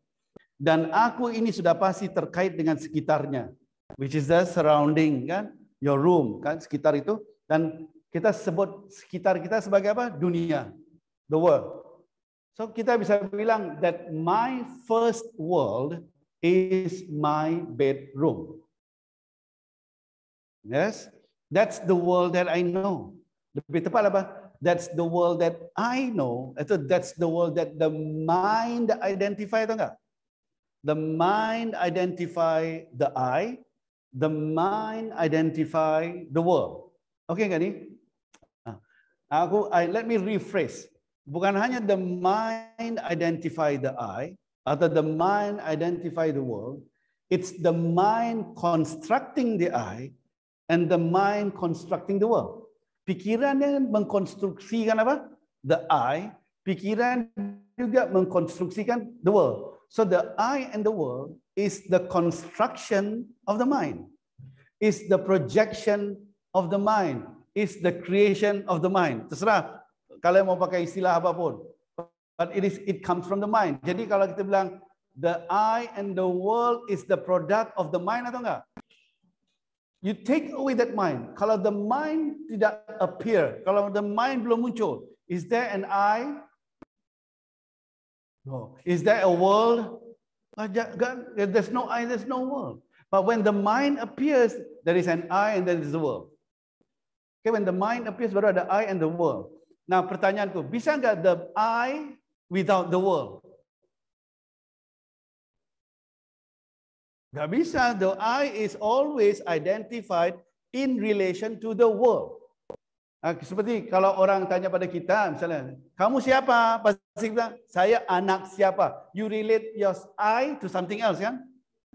Dan aku ini sudah pasti terkait dengan sekitarnya, which is the surrounding kan, your room kan, sekitar itu, dan kita sebut sekitar kita sebagai apa? Dunia, the world. So kita bisa bilang that my first world is my bedroom. Yes, that's the world that I know. Lebih tepat apa? That's the world that I know. That's the world that the mind identify, atau enggak? The mind identify the I, the mind identify the world. Oke nggak nih? Let me rephrase. Bukan hanya the mind identify the I, atau the mind identify the world. It's the mind constructing the I and the mind constructing the world. Pikiran yang mengkonstruksikan apa? The I. Pikiran juga mengkonstruksikan the world. So the I and the world is the construction of the mind. Is the projection of the mind. Is the creation of the mind. Terserah kalian mau pakai istilah apapun. But it comes from the mind. Jadi kalau kita bilang the I and the world is the product of the mind atau enggak? You take away that mind. Kalau the mind tidak appear, kalau the mind belum muncul, is there an I? No. Is there a world? There's no I, there's no world. But when the mind appears, there is an I and there is a world. Okay, when the mind appears, baru ada I and the world. Nah, pertanyaanku, bisa nggak the I without the world? Nggak bisa. The I is always identified in relation to the world. Nah, seperti kalau orang tanya pada kita, misalnya, kamu siapa? Pasti bilang, saya anak siapa? You relate your I to something else, kan?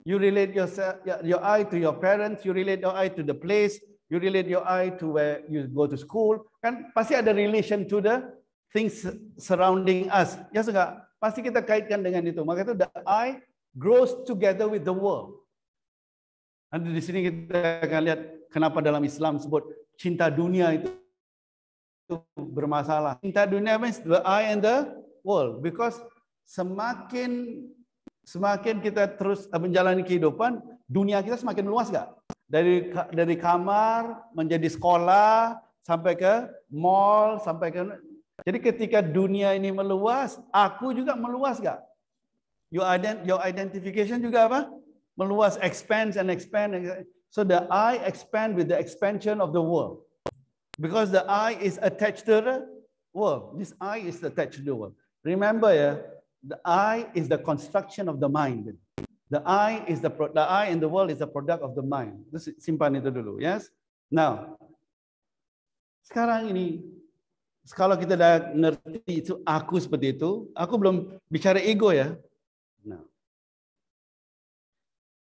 You relate your I to your parents. You relate your I to the place. You relate your I to where you go to school. Kan pasti ada relation to the things surrounding us. Ya enggak? Pasti kita kaitkan dengan itu. Maka itu the I grows together with the world. Nanti di sini kita akan lihat kenapa dalam Islam sebut cinta dunia itu bermasalah. Cinta dunia means the I and the world. Because semakin kita terus menjalani kehidupan, dunia kita semakin luas nggak? Dari kamar menjadi sekolah sampai ke mall sampai ke. Jadi ketika dunia ini meluas, aku juga meluas nggak? Your identification juga apa? Meluas, expands and expand. So the I expand with the expansion of the world. Because the I is attached to the world. This I is attached to the world. Remember ya, the I is the construction of the mind. The I and the world is the product of the mind. Simpan itu dulu, yes. Now, sekarang ini kalau kita dah ngerti itu aku seperti itu, aku belum bicara ego ya. Nah.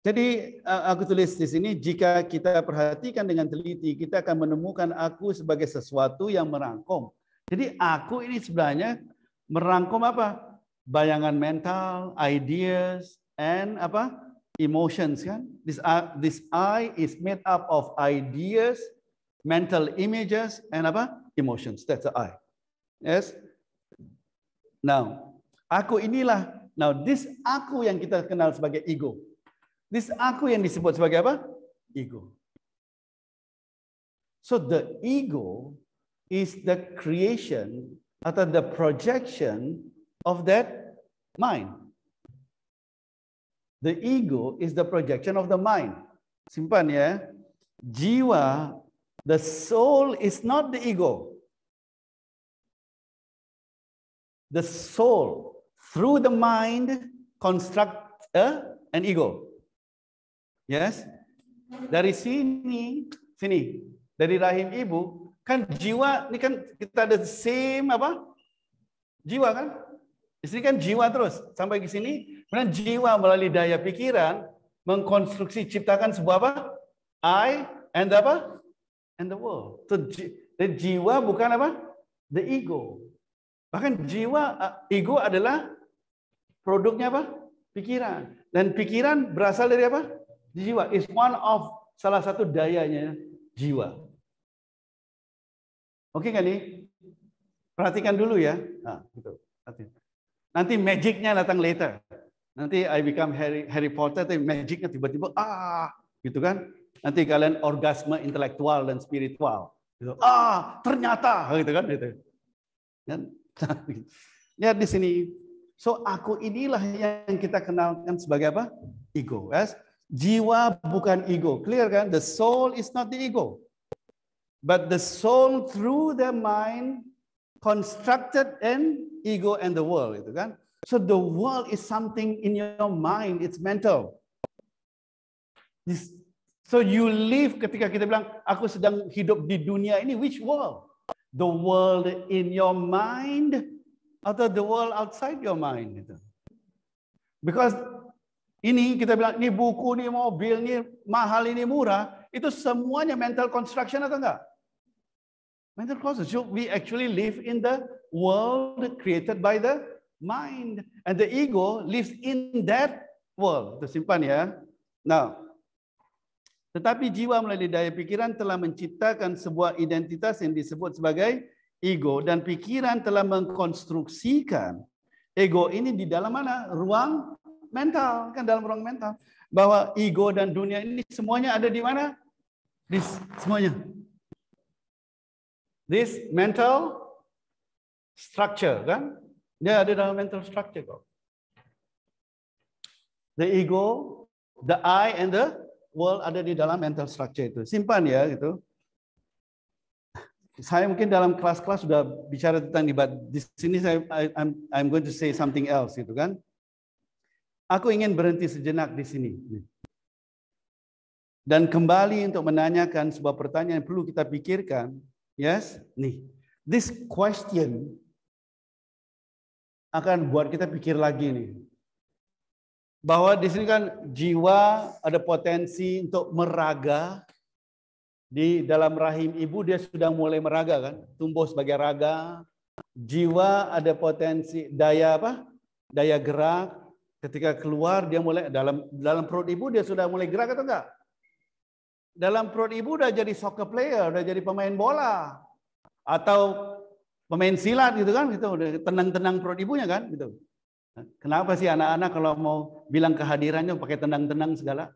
Jadi aku tulis di sini, jika kita perhatikan dengan teliti, kita akan menemukan aku sebagai sesuatu yang merangkum. Jadi aku ini sebenarnya merangkum apa? Bayangan mental, ideas, and apa? Emotions kan? This I is made up of ideas, mental images, and apa? Emotions. That's the I. Yes. Now, aku inilah. Now, this aku yang kita kenal sebagai ego. This aku yang disebut sebagai apa? Ego. So the ego is the creation atau the projection of that mind. The ego is the projection of the mind. Simpan ya. Jiwa, the soul is not the ego. The soul through the mind construct an ego. Yes. Dari sini, dari rahim ibu, kan jiwa, ini kan kita ada same apa? Jiwa kan? Di sini kan jiwa terus sampai ke sini, kemudian jiwa melalui daya pikiran mengkonstruksi ciptakan sebuah apa? I and apa? And the world. So, jiwa bukan apa? The ego. Bahkan jiwa, ego adalah produknya apa? Pikiran. Dan pikiran berasal dari apa? Jiwa. Is one of salah satu dayanya jiwa. Oke kan nih? Perhatikan dulu ya. Nah, gitu. Nanti magicnya datang later. Nanti I become Harry Potter, tapi magicnya tiba-tiba gitu kan? Nanti kalian orgasme intelektual dan spiritual. Gitu. Ternyata gitu kan? Gitu. Dan lihat di sini. So aku inilah yang kita kenalkan sebagai apa? Ego. Yes? Jiwa bukan ego. Clear kan? The soul is not the ego. But the soul through the mind constructed an ego and the world. Itu kan? So the world is something in your mind. It's mental. So you live, ketika kita bilang aku sedang hidup di dunia ini, which world? The world in your mind atau the world outside your mind itu. Because ini kita bilang ini buku, ini mobil, ini mahal, ini murah, itu semuanya mental construction atau enggak? Mental construction. So we actually live in the world created by the mind, and the ego lives in that world. Itu simpan ya. Now, tetapi jiwa melalui daya pikiran telah menciptakan sebuah identitas yang disebut sebagai ego, dan pikiran telah mengkonstruksikan ego ini di dalam mana? Ruang mental, kan dalam ruang mental. Bahwa ego dan dunia ini semuanya ada di mana? Di semuanya. This mental structure, kan? Dia ada dalam mental structure kok. The ego, the I, and the world ada di dalam mental structure itu. Simpan ya gitu. Saya mungkin dalam kelas-kelas sudah bicara tentang ini, but di sini I'm going to say something else gitu kan. Aku ingin berhenti sejenak di sini. Dan kembali untuk menanyakan sebuah pertanyaan yang perlu kita pikirkan. Yes, nih. This question akan buat kita pikir lagi nih. Bahwa di sini kan jiwa ada potensi untuk meraga. Di dalam rahim ibu dia sudah mulai meraga kan, tumbuh sebagai raga. Jiwa ada potensi daya apa? Daya gerak. Ketika keluar dia mulai dalam perut ibu dia sudah mulai gerak atau enggak? Dalam perut ibu udah jadi soccer player, udah jadi pemain bola atau pemain silat gitu kan, gitu udah tenang-tenang perut ibunya kan, gitu. Kenapa sih anak-anak kalau mau bilang kehadirannya pakai tenang-tenang segala?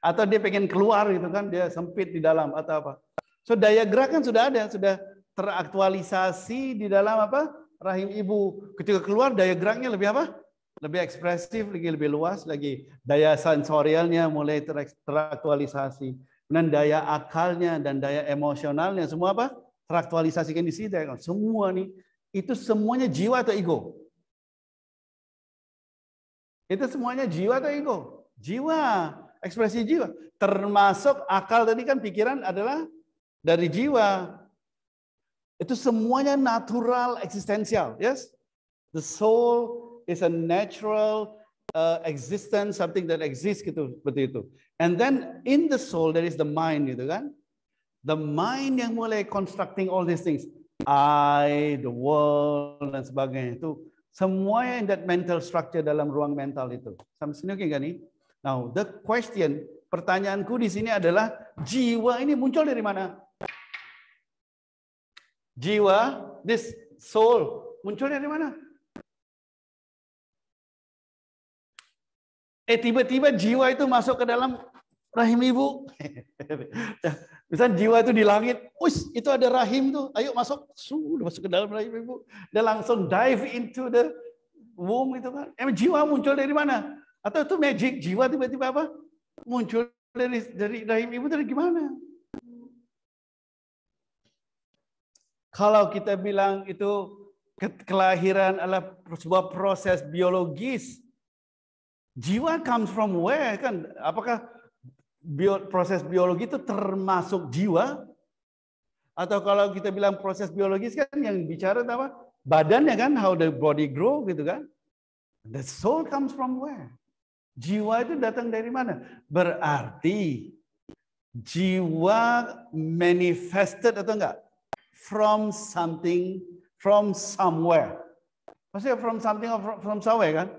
Atau dia pengen keluar gitu kan, dia sempit di dalam atau apa? So daya gerak kan sudah ada, sudah teraktualisasi di dalam apa? Rahim ibu. Ketika keluar daya geraknya lebih apa? Lebih ekspresif, lebih luas lagi. Daya sensorialnya mulai teraktualisasi. Dan daya akalnya dan daya emosionalnya semua apa? Teraktualisasikan di situ. Semua nih, itu semuanya jiwa atau ego? Itu semuanya jiwa atau ego? Jiwa, ekspresi jiwa. Termasuk akal tadi kan pikiran adalah dari jiwa. Itu semuanya natural eksistensial, yes? The soul is a natural existence, something that exists gitu, seperti itu. And then in the soul there is the mind gitu kan. The mind yang mulai constructing all these things. I, the world dan sebagainya itu semuanya in that mental structure dalam ruang mental itu. Sampai sini oke kan nih? Now, the question, pertanyaanku di sini adalah jiwa ini muncul dari mana? Jiwa, this soul, muncul dari mana? Tiba-tiba jiwa itu masuk ke dalam rahim ibu. Misalnya jiwa itu di langit, itu ada rahim tuh, ayo masuk, sudah masuk ke dalam rahim ibu. Dia langsung dive into the womb itu kan. Jiwa muncul dari mana? Atau itu magic jiwa tiba-tiba apa? Muncul dari rahim ibu dari gimana? Kalau kita bilang itu kelahiran adalah sebuah proses biologis, jiwa comes from where kan? Apakah proses biologi itu termasuk jiwa? Atau kalau kita bilang proses biologis kan yang bicara apa? Badannya kan, how the body grow gitu kan? The soul comes from where? Jiwa itu datang dari mana? Berarti jiwa manifested atau enggak? From something, from somewhere. Maksudnya from something or from somewhere kan?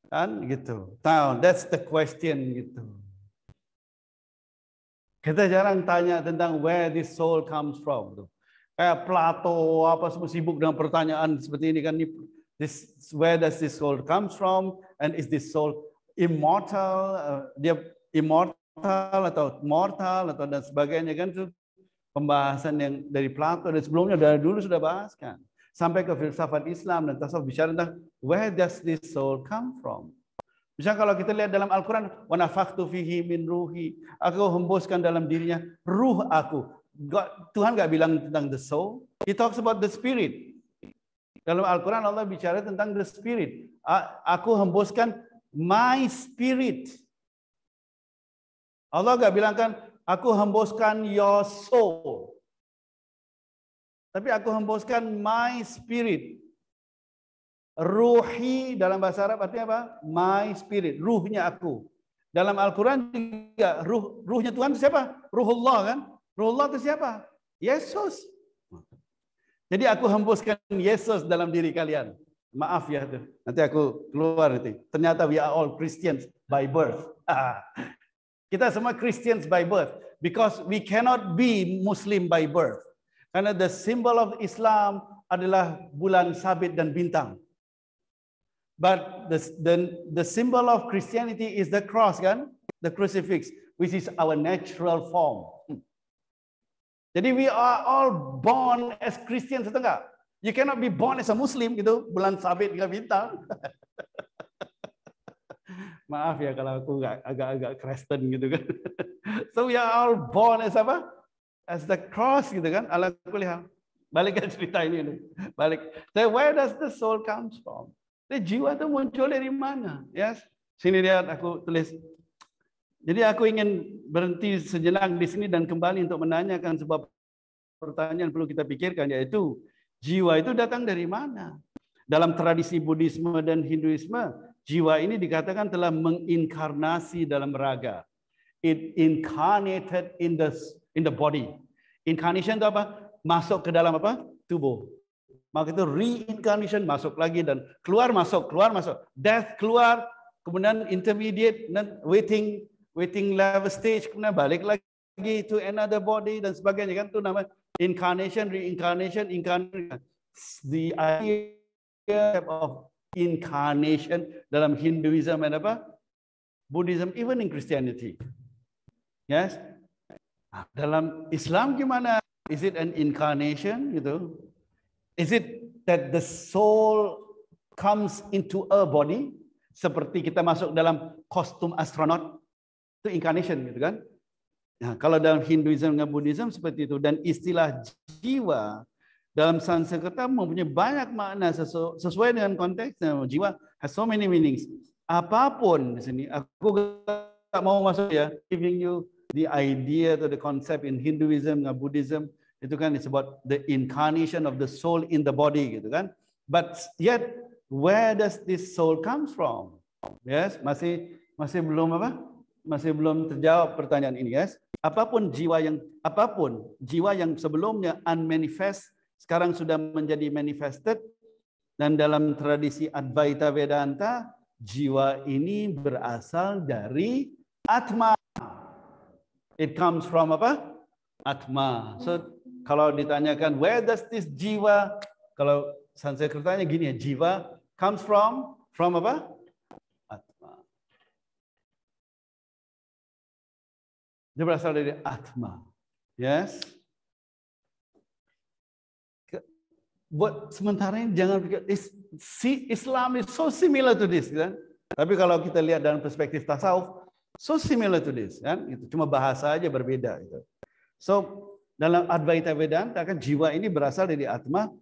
Kan gitu. Now that's the question gitu. Kita jarang tanya tentang where this soul comes from. Kayak Plato apa semua sibuk dengan pertanyaan seperti ini kan. This, where does this soul comes from? And is this soul immortal? Dia immortal atau mortal atau dan sebagainya kan itu pembahasan yang dari Plato dan sebelumnya dari dulu sudah bahas kan. Sampai ke filsafat Islam dan tasawuf bicara tentang where does this soul come from? Misalnya kalau kita lihat dalam Al-Quran, wa nafakhtu fihi min ruhi, aku hembuskan dalam dirinya ruh aku. Tuhan nggak bilang tentang the soul, he talks about the spirit. Dalam Al-Quran Allah bicara tentang the spirit. Aku hembuskan my spirit. Allah nggak bilang kan, aku hembuskan your soul. Tapi aku hembuskan my spirit. Ruhi dalam bahasa Arab artinya apa? My spirit, ruhnya aku. Dalam Al-Quran juga ruhnya Tuhan itu siapa? Ruhullah kan? Ruhullah itu siapa? Yesus. Jadi aku hembuskan Yesus dalam diri kalian. Maaf ya tuh. Nanti aku keluar nanti. Ternyata we are all Christians by birth. Kita semua Christians by birth because we cannot be Muslim by birth. Karena the symbol of Islam adalah bulan sabit dan bintang. But the symbol of Christianity is the cross, kan? The crucifix, which is our natural form. Jadi we are all born as Christians, atau enggak? You cannot be born as a Muslim gitu, bulan sabit dengan bintang. Maaf ya kalau aku agak-agak Kristen gitu kan. So we are all born as apa? As the cross gitu kan. Ala kuliah. Balik ke cerita ini. Balik. So where does the soul comes from? Jiwa itu muncul dari mana? Yes. Sini lihat aku tulis. Jadi aku ingin berhenti sejenak di sini dan kembali untuk menanyakan sebuah pertanyaan perlu kita pikirkan, yaitu jiwa itu datang dari mana? Dalam tradisi Buddhisme dan Hinduisme, jiwa ini dikatakan telah menginkarnasi dalam raga. It incarnated in the body. Incarnation itu apa? Masuk ke dalam apa? Tubuh. Maka itu reincarnation, masuk lagi dan keluar masuk. Death keluar, kemudian intermediate, dan waiting level stage, kemudian balik lagi to another body dan sebagainya, kan itu nama incarnation, reincarnation, incarnation. The idea of incarnation dalam Hinduism dan apa? Buddhism, even in Christianity. Yes. Dalam Islam gimana? Is it an incarnation gitu? Is it that the soul comes into a body seperti kita masuk dalam kostum astronot? Itu incarnation gitu kan? Nah, kalau dalam Hinduism dan Buddhism seperti itu, dan istilah jiwa dalam Sanskerta mempunyai banyak makna sesuai dengan konteksnya. Jiwa has so many meanings. Apapun di sini, aku nggak mau masuk ya, giving you the idea atau the concept in Hinduism dan Buddhism. Itu kan it's about the incarnation of the soul in the body gitu kan. But yet where does this soul comes from? Yes, masih belum apa? Masih belum terjawab pertanyaan ini, yes. Apapun jiwa yang sebelumnya unmanifest sekarang sudah menjadi manifested, dan dalam tradisi Advaita Vedanta jiwa ini berasal dari Atma. It comes from apa? Atma. So kalau ditanyakan where does this jiwa, kalau Sanskertanya gini ya, jiwa comes from apa? Atma. Dia berasal dari Atma. Yes. Buat sementara ini jangan pikir Islam is so similar to this kan. Tapi kalau kita lihat dalam perspektif tasawuf, so similar to this kan. Itu cuma bahasa aja berbeda gitu. So dalam Advaita Vedanta kan jiwa ini berasal dari Atma.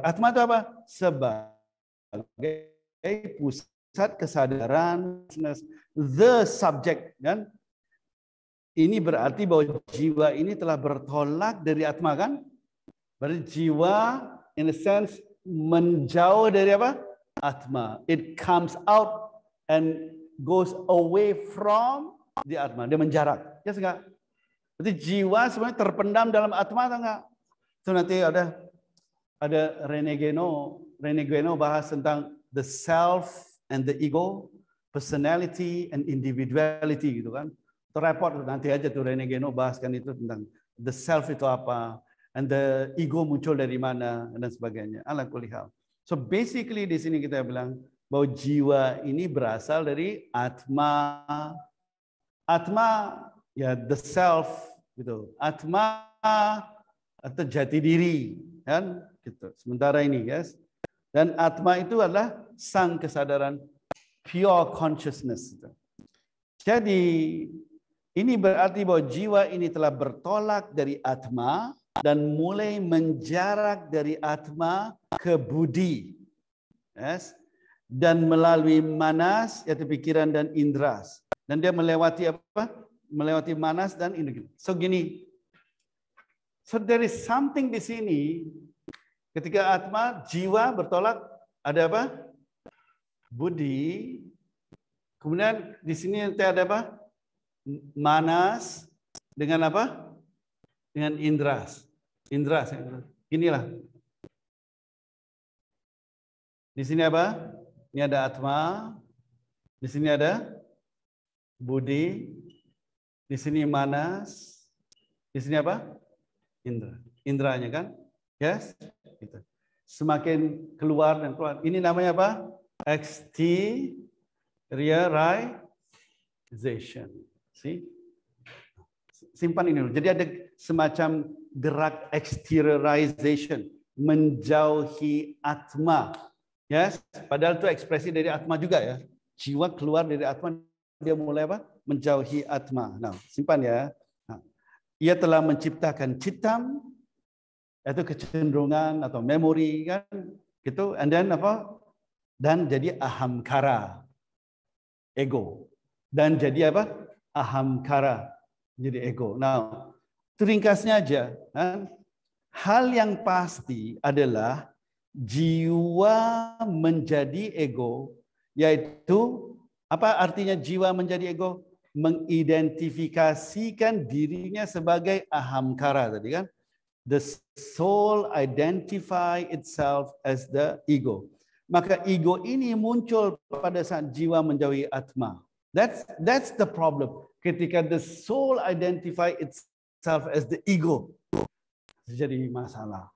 Atma itu apa? Sebagai pusat kesadaran, the subject kan. Ini berarti bahwa jiwa ini telah bertolak dari Atma kan? Berarti jiwa in a sense menjauh dari apa? Atma. It comes out and goes away from the Atma. Dia menjarak. Ya enggak? Berarti jiwa sebenarnya terpendam dalam Atma atau enggak? Itu nanti ada Rene Guénon bahas tentang the self and the ego, personality and individuality gitu kan. Itu repot nanti aja tuh Rene Guénon bahaskan itu tentang the self itu apa, and the ego muncul dari mana dan sebagainya. Ala kulli hal. So basically di sini kita bilang bahwa jiwa ini berasal dari Atma. Atma ya the self gitu. Atma atau jati diri kan gitu. Sementara ini guys. Dan Atma itu adalah sang kesadaran, pure consciousness. Jadi ini berarti bahwa jiwa ini telah bertolak dari Atma dan mulai menjarak dari Atma ke Budi. Yes. Dan melalui manas, yaitu pikiran dan indras. Dan dia melewati apa? melewati manas dan ini. So gini. So there is something di sini. Ketika atma, jiwa bertolak, ada apa? Budi. Kemudian di sini nanti ada apa? Manas dengan apa? Dengan indras. Indras. Inilah. Di sini apa? Ini ada atma. Di sini ada budi. Di sini manas. Di sini apa? Indra. Indranya kan? Yes? Gitu. Semakin keluar dan keluar. Ini namanya apa? Exteriorization. See? Simpan ini dulu. Jadi ada semacam gerak exteriorization. Menjauhi atma. Yes? Padahal itu ekspresi dari atma juga ya. Jiwa keluar dari atma. Dia mulai apa? Menjauhi atma. Nah, simpan ya. Nah, ia telah menciptakan citam. Itu kecenderungan atau memori kan gitu, and then apa, dan jadi ahamkara, ego, dan jadi apa, ahamkara, jadi ego. Nah, ringkasnya aja kan? Hal yang pasti adalah jiwa menjadi ego, yaitu apa artinya jiwa menjadi ego? Mengidentifikasikan dirinya sebagai ahamkara tadi kan. The soul identify itself as the ego. Maka ego ini muncul pada saat jiwa menjauhi atma. That's the problem. Ketika the soul identify itself as the ego, jadi masalah.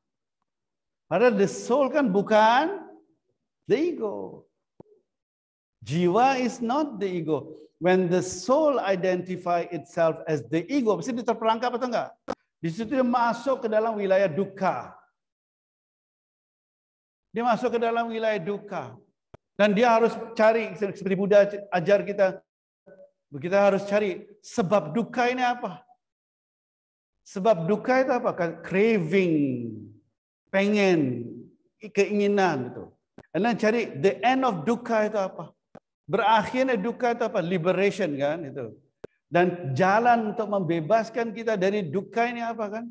Padahal the soul kan bukan the ego. Jiwa is not the ego. When the soul identify itself as the ego, mesti terperangkap atau enggak? Di situ dia masuk ke dalam wilayah dukkha. Dia masuk ke dalam wilayah dukkha. Dan dia harus cari, seperti Buddha ajar kita harus cari sebab dukkha ini apa. Sebab dukkha itu apa? Craving, pengen, keinginan gitu. Dan cari the end of dukkha itu apa? Berakhirnya dukkha itu apa? Liberation kan itu. Dan jalan untuk membebaskan kita dari dukkha ini apa kan?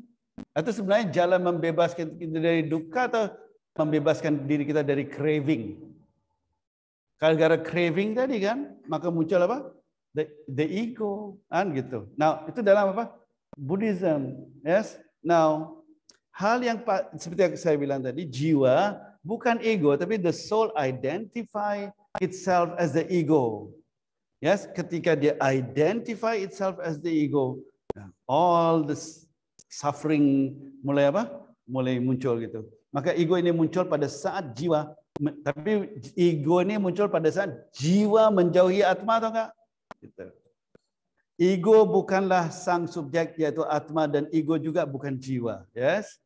Atau sebenarnya jalan membebaskan kita dari dukkha atau membebaskan diri kita dari craving? Kalau gara craving tadi kan, maka muncul apa? The ego kan gitu. Nah, itu dalam apa? Buddhism. Yes. Now, hal yang seperti yang saya bilang tadi, jiwa bukan ego, tapi the soul identify itself as the ego. Yes, ketika dia identify itself as the ego, all the suffering mulai apa? Mulai muncul gitu. Maka ego ini muncul pada saat jiwa, tapi ego ini muncul pada saat jiwa menjauhi atma atau enggak? Gitu. Ego bukanlah sang subjek yaitu atma dan ego juga bukan jiwa, yes.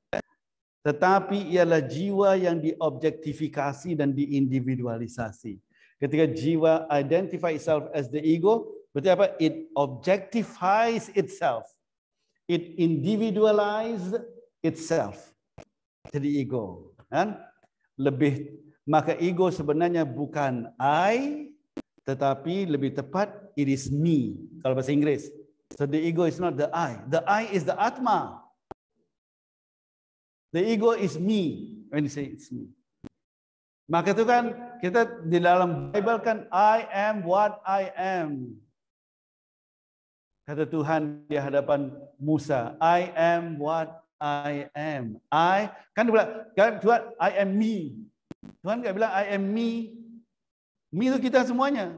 Tetapi ialah jiwa yang diobjektifikasi dan diindividualisasi. Ketika jiwa identify itself as the ego, berarti apa? It objectifies itself. It individualize itself. Jadi ego. Kan? Maka ego sebenarnya bukan I, tetapi lebih tepat it is me. Kalau bahasa Inggris. So the ego is not the I. The I is the Atma. The ego is me. When you say it's me. Maka itu kan kita di dalam Bible kan I am what I am. Kata Tuhan di hadapan Musa, I am what I am. I kan dia bilang, Tuhan I am me. Tuhan enggak bilang I am me. Me itu kita semuanya.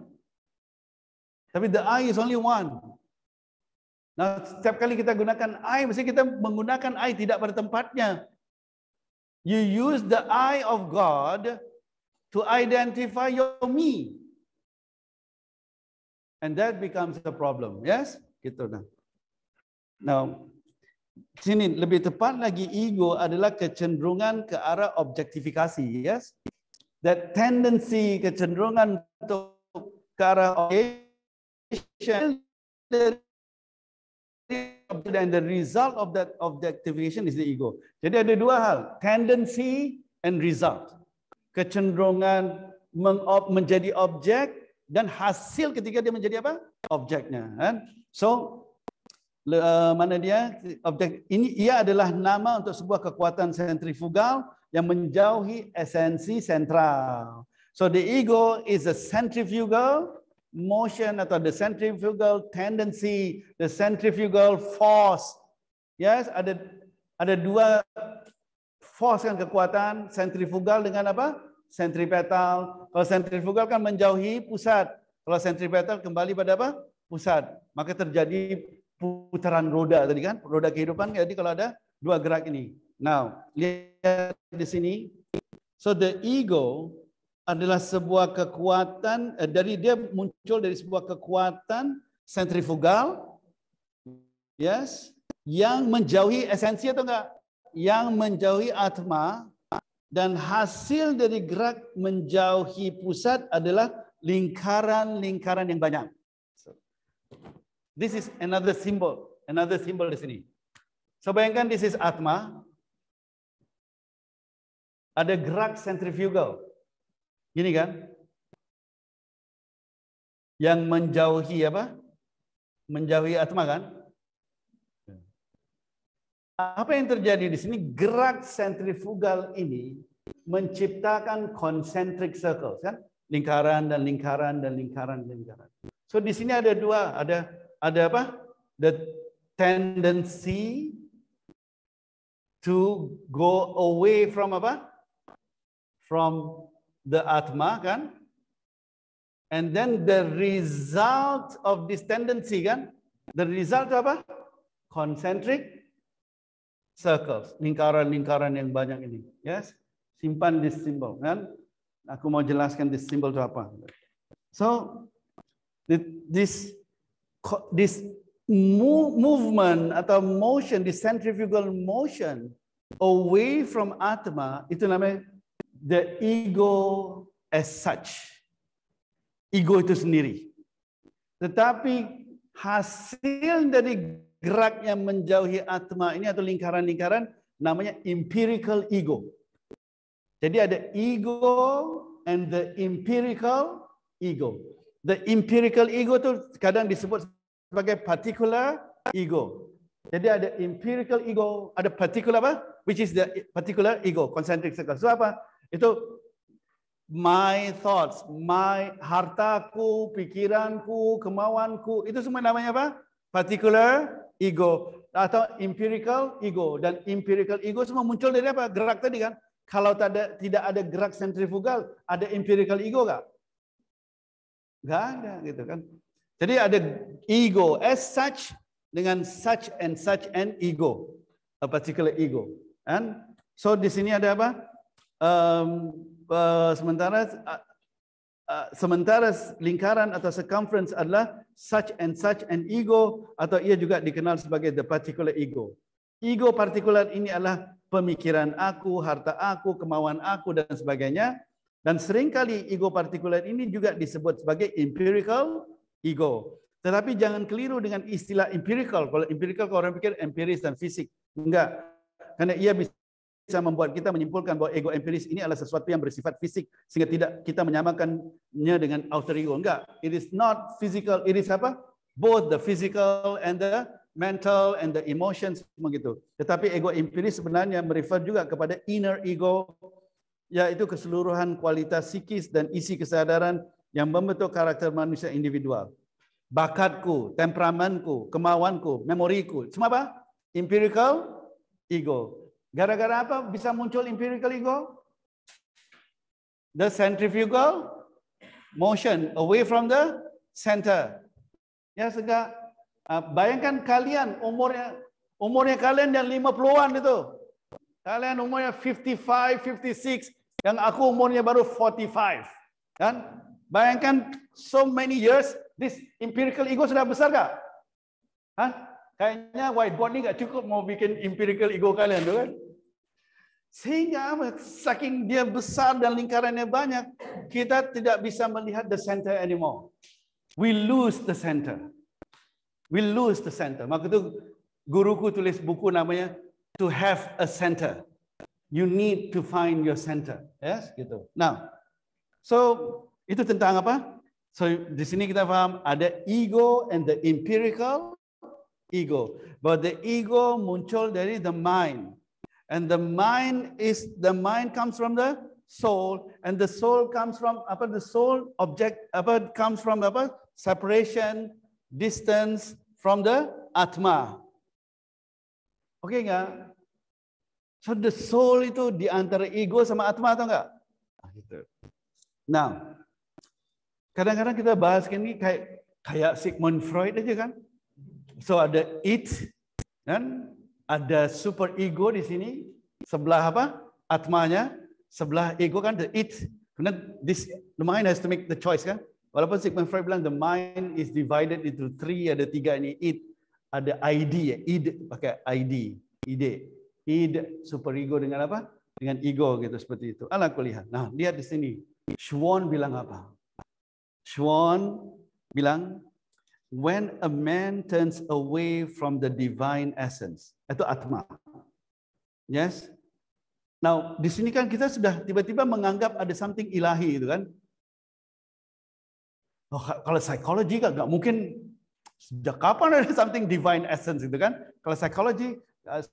Tapi the I is only one. Nah, setiap kali kita gunakan I, mesti kita menggunakan I tidak pada tempatnya. You use the I of God to identify your me. And that becomes a problem. Yes? Gitu nah. Now, sini lebih tepat lagi ego adalah kecenderungan ke arah objektifikasi. Yes? That tendency, kecenderungan untuk ke arah objectification, and the result of that objectification is the ego. Jadi ada dua hal, tendency and result. Kecenderungan menjadi objek dan hasil ketika dia menjadi apa? Objeknya. Kan? So Mana dia? Objek ini ia adalah nama untuk sebuah kekuatan sentrifugal yang menjauhi esensi sentral. So the ego is a centrifugal motion atau the centrifugal tendency, the centrifugal force. Yes, ada dua force kan, kekuatan sentrifugal dengan apa? Sentripetal. Kalau sentrifugal kan menjauhi pusat. Kalau sentripetal kembali pada apa? Pusat. Maka terjadi putaran roda tadi kan, roda kehidupan. Jadi kalau ada dua gerak ini. Now, lihat di sini. So the ego adalah sebuah kekuatan, dia muncul dari sebuah kekuatan sentrifugal, yes, yang menjauhi esensi atau enggak? Yang menjauhi atma, dan hasil dari gerak menjauhi pusat adalah lingkaran-lingkaran yang banyak. This is another symbol di sini. So bayangkan this is atma. Ada gerak sentrifugal. Gini kan? Yang menjauhi apa? Menjauhi atma kan? Apa yang terjadi di sini? Gerak sentrifugal ini menciptakan concentric circles kan? Lingkaran dan lingkaran dan lingkaran dan lingkaran. So di sini ada dua, ada apa? The tendency to go away from apa? From the atma kan? And then the result of this tendency kan? The result apa? Concentric circles, lingkaran-lingkaran yang banyak ini. Yes? Simpan this symbol kan? Aku mau jelaskan this symbol itu apa. So this movement atau motion, this centrifugal motion away from atma, itu namanya the ego as such. Ego itu sendiri. Tetapi hasil dari geraknya menjauhi atma ini atau lingkaran-lingkaran namanya empirical ego. Jadi ada ego and the empirical ego. The empirical ego itu kadang disebut sebagai particular ego. Jadi ada empirical ego, ada particular apa? Which is the particular ego, concentric circle. So apa? Itu my thoughts, my hartaku, pikiranku, kemauanku, itu semua namanya apa? Particular ego atau empirical ego. Dan empirical ego semua muncul dari apa? Gerak tadi kan? Kalau tidak ada gerak sentrifugal, ada empirical ego nggak? Nggak ada gitu kan. Jadi ada ego as such dengan such and ego, a particular ego. And so di sini ada apa? Sementara lingkaran atau circumference adalah such and ego, atau ia juga dikenal sebagai the particular ego. Ego partikular ini adalah pemikiran aku, harta aku, kemauan aku dan sebagainya. Dan seringkali ego partikular ini juga disebut sebagai empirical ego. Tetapi jangan keliru dengan istilah empirical. Kalau empirical kalau orang pikir empiris dan fisik. Enggak. Karena ia bisa membuat kita menyimpulkan bahwa ego empiris ini adalah sesuatu yang bersifat fisik sehingga tidak kita menyamakannya dengan outer ego. Enggak. It is not physical. It is apa? Both the physical and the mental and the emotions begitu. Tetapi ego empiris sebenarnya merefer juga kepada inner ego, yaitu keseluruhan kualitas psikis dan isi kesadaran yang membentuk karakter manusia individual. Bakatku, temperamenku, kemauanku, memoriku, semua apa? Empirical ego. Gara-gara apa bisa muncul empirical ego? The centrifugal motion away from the center. Ya, sehingga bayangkan kalian umurnya kalian yang 50-an itu. Kalian umurnya 55, 56, yang aku umurnya baru 45. Kan? Bayangkan so many years, this empirical ego sudah besar gak? Hah? Kayaknya whiteboard ini gak cukup mau bikin empirical ego kalian tuh kan? Sehingga saking dia besar dan lingkarannya banyak, kita tidak bisa melihat the center anymore. We lose the center. We lose the center. Maka itu guruku tulis buku namanya To Have a Center. You need to find your center. Yes, gitu. Now, so itu tentang apa? So di sini kita paham ada ego and the empirical ego. But the ego muncul dari the mind. And the mind comes from the soul, and the soul comes from the soul object comes from separation, distance from the atma. Oke enggak? So the soul itu di antara ego sama atma atau enggak? Gitu. Nah, kadang-kadang kita bahas ini kayak Sigmund Freud aja kan. So ada it kan? Ada super ego di sini, sebelah atmanya, sebelah ego kan the it. Kemudian the mind has to make the choice kan. Walaupun Sigmund Freud bilang the mind is divided into 3, ada 3 ini it, ada id ya, id pakai id super ego dengan apa? Dengan ego gitu seperti itu. Ala kuliah. Nah, lihat di sini. Schwann bilang apa? Schwann bilang when a man turns away from the divine essence, itu atma. Yes. Now, di sini kan kita sudah tiba-tiba menganggap ada something ilahi itu kan. Oh, kalau psikologi kan nggak mungkin sejak kapan ada something divine essence itu kan. Kalau psikologi,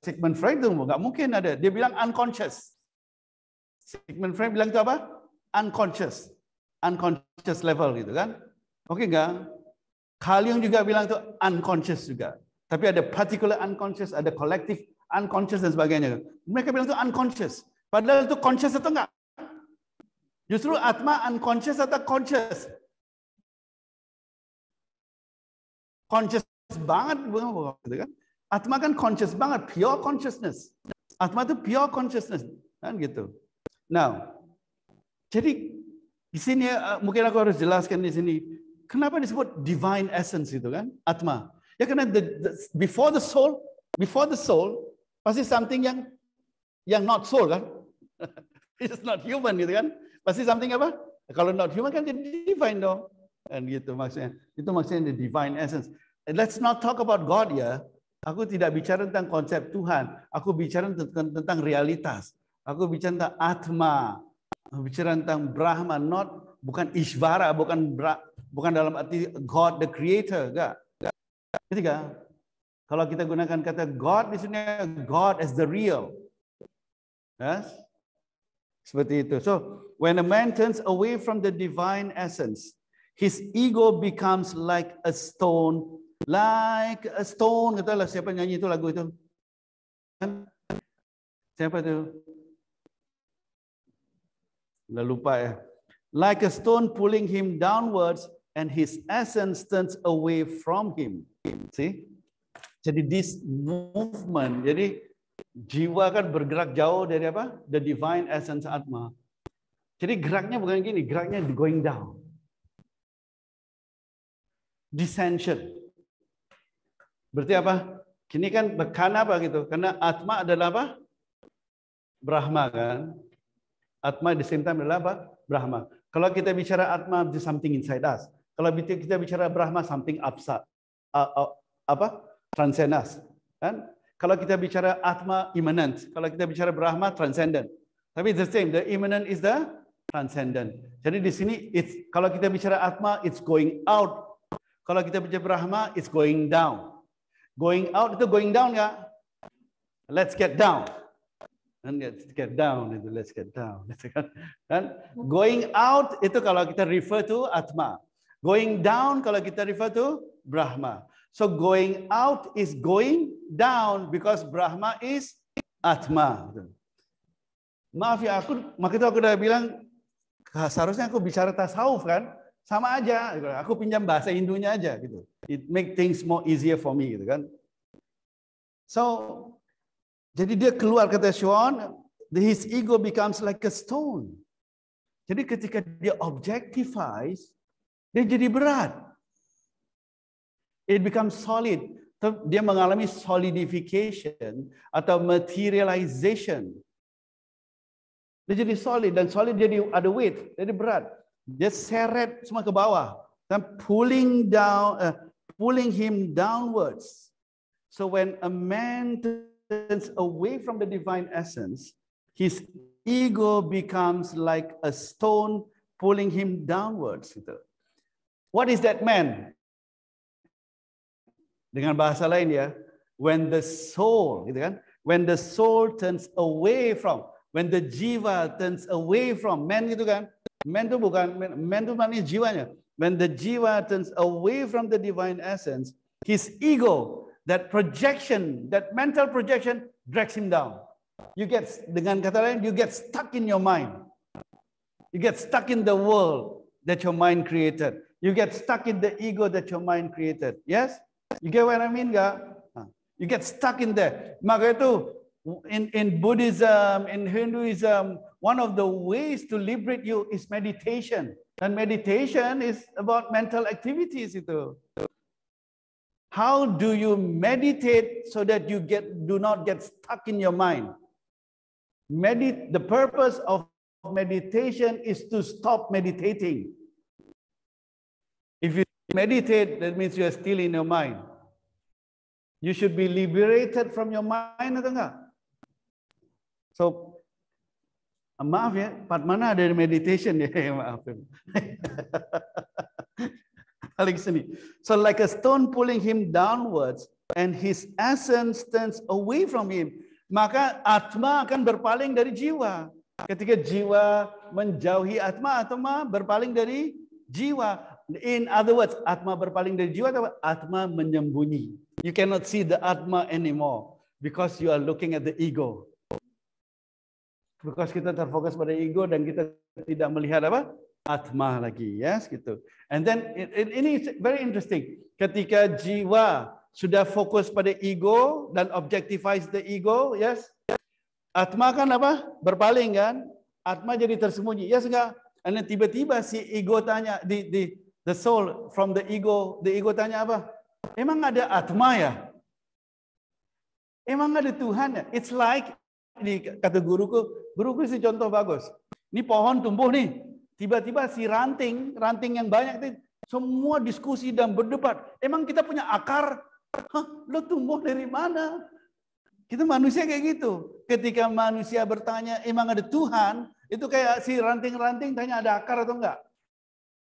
Sigmund Freud itu nggak mungkin ada. Dia bilang unconscious. Sigmund Freud bilang itu apa? Unconscious level gitu kan. Oke nggak? Carl Jung juga bilang itu unconscious juga. Tapi ada particular unconscious, ada collective unconscious dan sebagainya. Mereka bilang itu unconscious. Padahal itu conscious atau enggak? Justru atma unconscious atau conscious? Conscious banget, gitu kan? Atma kan conscious banget, pure consciousness. Atma itu pure consciousness, kan gitu. Nah, jadi di sini mungkin aku harus jelaskan di sini. Kenapa disebut divine essence itu kan? Atma. Ya karena before the soul pasti something yang not soul kan? It's not human gitu kan? Pasti something apa? Kalau not human kan jadi divine dong. Dan gitu maksudnya. Itu maksudnya the divine essence. And let's not talk about God ya. Aku tidak bicara tentang konsep Tuhan. Aku bicara tentang realitas. Aku bicara tentang atma. Aku bicara tentang Brahma, bukan Ishvara, bukan dalam arti God the Creator, enggak. Ketiga, kalau kita gunakan kata God di sini, God as the real. Yes? Seperti itu. So, when a man turns away from the divine essence, his ego becomes like a stone. Like a stone. Katalah siapa nyanyi itu lagu itu? Siapa itu? Udah lupa ya. Like a stone pulling him downwards and his essence turns away from him. See? Jadi this movement, jadi jiwa kan bergerak jauh dari apa? The divine essence atma. Jadi geraknya bukan gini, geraknya going down. Descension. Berarti apa? Kini kan karena apa gitu? Karena atma adalah apa? Brahma kan? Atma di same time adalah apa? Brahma. Kalau kita bicara atma, there's something inside us. Kalau kita bicara Brahma, something outside. Transcend us. Kan? Kalau kita bicara atma, immanent. Kalau kita bicara Brahma, transcendent. Tapi the same, the immanent is the transcendent. Jadi di sini, kalau kita bicara atma, it's going out. Kalau kita bicara Brahma, it's going down. Going out itu going down ya? Let's get down. And let's get down, let's get down. Dan going out itu kalau kita refer to atma. Going down kalau kita refer to Brahma. So going out is going down because Brahma is atma. Maaf ya, makanya aku udah bilang seharusnya aku bicara tasawuf kan, sama aja. Aku pinjam bahasa Hindunya aja gitu. It make things more easier for me gitu kan. So jadi dia keluar kata Schwann, his ego becomes like a stone. Jadi ketika dia objectifies, dia jadi berat. It becomes solid. Dia mengalami solidification atau materialization. Dia jadi solid dan solid jadi ada weight, jadi berat. Dia seret semua ke bawah dan pulling him downwards. So when a man turns away from the divine essence, his ego becomes like a stone pulling him downwards. What is that man? Dengan bahasa lain ya, when the soul, gitu kan? When the soul turns away from, when the jiwa turns away from, man gitu kan? Man itu bukan, man itu maknanya jiwanya. When the jiwa turns away from the divine essence, his ego, that projection, that mental projection drags him down. You get, dengan kata lain, you get stuck in your mind. You get stuck in the world that your mind created. You get stuck in the ego that your mind created. Yes? You get what I mean, gak? You get stuck in there. Maka itu, in Buddhism, in Hinduism, one of the ways to liberate you is meditation. And meditation is about mental activities itu. How do you meditate so that you do not get stuck in your mind? The purpose of meditation is to stop meditating. If you meditate, that means you are still in your mind. You should be liberated from your mind atau enggak? So, maaf ya, Padmana ada meditation ya, maaf. Balik sini. So like a stone pulling him downwards and his essence turns away from him. Maka atma akan berpaling dari jiwa. Ketika jiwa menjauhi atma berpaling dari jiwa. In other words, atma berpaling dari jiwa atau atma menyembunyi. You cannot see the atma anymore because you are looking at the ego. Because kita terfokus pada ego dan kita tidak melihat apa? Atma lagi, yes, gitu. And then ini very interesting. Ketika jiwa sudah fokus pada ego dan objectifies the ego, yes. Atma kan apa? Berpaling kan? Atma jadi tersembunyi, yes enggak? And then tiba-tiba si ego tanya, the soul from the ego tanya apa? Emang ada atma ya? Emang ada Tuhan ya? It's like, ini kata guruku sih contoh bagus. Ini pohon tumbuh nih, tiba-tiba si ranting yang banyak itu semua diskusi dan berdebat. Emang kita punya akar? Hah, lo tumbuh dari mana? Kita manusia kayak gitu. Ketika manusia bertanya, emang ada Tuhan? Itu kayak si ranting-ranting tanya ada akar atau enggak?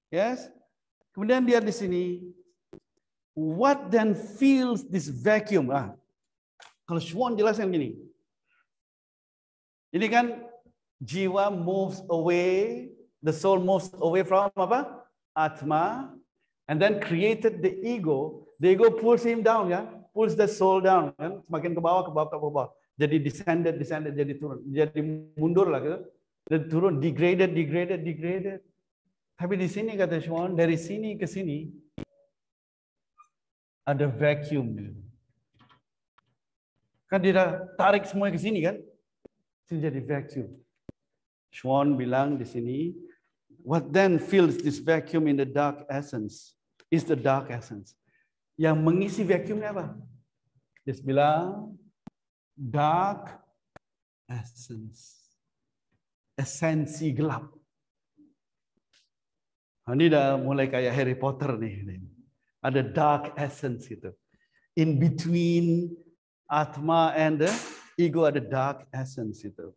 Yes. Kemudian dia di sini, what then fills this vacuum? Kalau Schwann jelaskan gini. Ini kan jiwa moves away, the soul moves away from apa? Atma, and then created the ego. The ego pulls him down, ya, pulls the soul down, kan? Semakin ke bawah. Jadi descended, jadi turun, jadi mundur lah, gitu. Dan turun, degraded. Tapi di sini kata Schwann, dari sini ke sini ada vacuum, gitu. Kan dia tarik semua ke sini kan? Ini jadi vacuum. Schwann bilang di sini, what then fills this vacuum in the dark essence is the dark essence. Yang mengisi vacuumnya apa? Dia bilang dark essence. Esensi gelap. Ini udah mulai kayak Harry Potter nih. Ada dark essence gitu. In between Atma and the ego ada dark essence itu.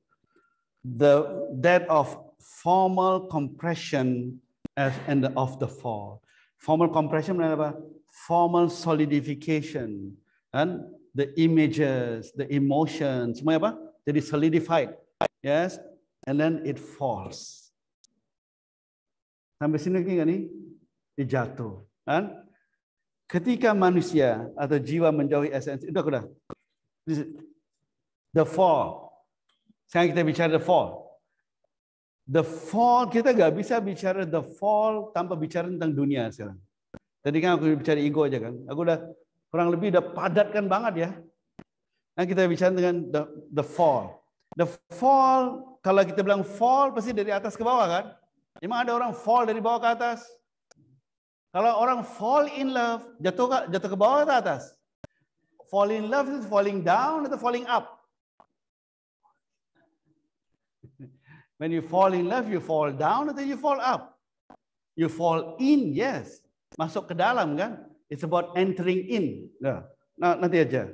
That of formal compression and of the fall. Formal compression apa? Formal solidification. And the images, the emotions, semua apa? Jadi solidified. Yes. And then it falls. Sampai sini lagi nggak nih? Dia jatuh. Kan? Ketika manusia atau jiwa menjauhi esensi, udah. The fall. Sekarang kita bicara the fall. The fall, kita nggak bisa bicara the fall tanpa bicara tentang dunia sekarang. Tadi kan aku bicara ego aja kan. Aku udah kurang lebih udah padatkan banget ya. Nah kita bicara dengan the fall. The fall, kalau kita bilang fall pasti dari atas ke bawah kan? Emang ada orang fall dari bawah ke atas? Kalau orang fall in love, jatuh ke bawah atau atas? Fall in love is falling down atau falling up? When you fall in love, you fall down atau you fall up? You fall in, yes. Masuk ke dalam kan? It's about entering in. Nah, nanti aja.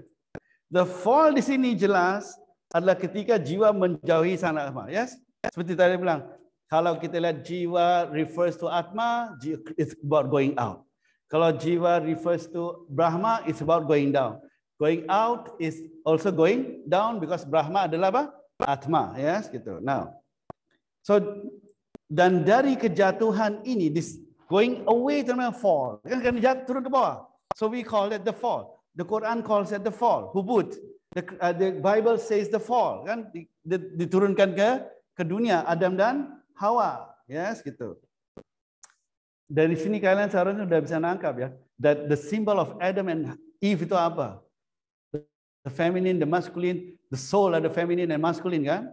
The fall di sini jelas adalah ketika jiwa menjauhi sana Atma. Yes? Seperti tadi bilang, kalau kita lihat jiwa refers to Atma, it's about going out. Kalau jiwa refers to Brahma, it's about going down. Going out is also going down because Brahma adalah apa? Atma, yes, gitu. Now, so dan dari kejatuhan ini, this going away itu namanya fall. Kan jatuh turun ke bawah. So we call it the fall. The Quran calls it the fall. Hubud. The Bible says the fall. Kan diturunkan ke dunia Adam dan Hawa, yes, gitu. Dari sini kalian seharusnya sudah bisa nangkap ya, that the symbol of Adam and Eve itu apa? The feminine, the masculine, the soul ada feminine and masculine kan?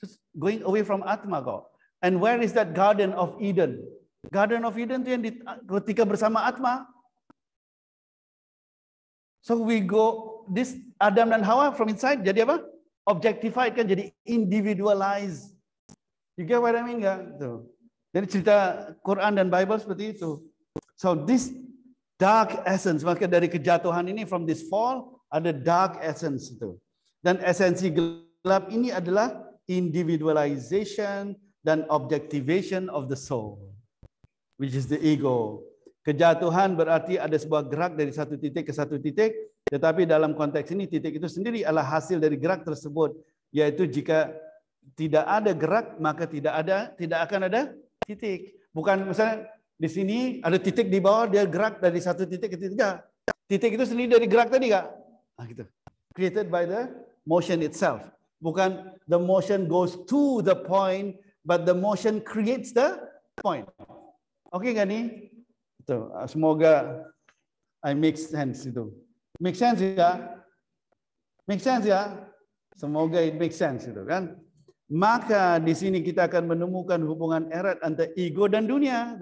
Just going away from Atma kok. And where is that Garden of Eden? Garden of Eden itu yang ketika bersama Atma. So we go, this Adam dan Hawa from inside jadi apa? Objectified kan, jadi individualized. You get what I mean nggak? Tuh. Jadi cerita Quran dan Bible seperti itu. So this dark essence, maka dari kejatuhan ini, from this fall, ada dark essence itu. Dan esensi gelap ini adalah individualization dan objectivation of the soul, which is the ego. Kejatuhan berarti ada sebuah gerak dari satu titik ke satu titik, tetapi dalam konteks ini titik itu sendiri adalah hasil dari gerak tersebut, yaitu jika tidak ada gerak maka tidak akan ada titik. Bukan misalnya di sini ada titik di bawah, dia gerak dari satu titik ke titik. Titik itu sendiri dari gerak tadi kak. Nah, gitu. Created by the motion itself. Bukan the motion goes to the point, but the motion creates the point. Oke nggak nih? Itu. Semoga I make sense itu. Make sense ya? Make sense ya? Semoga it make sense itu kan. Maka di sini kita akan menemukan hubungan erat antara ego dan dunia.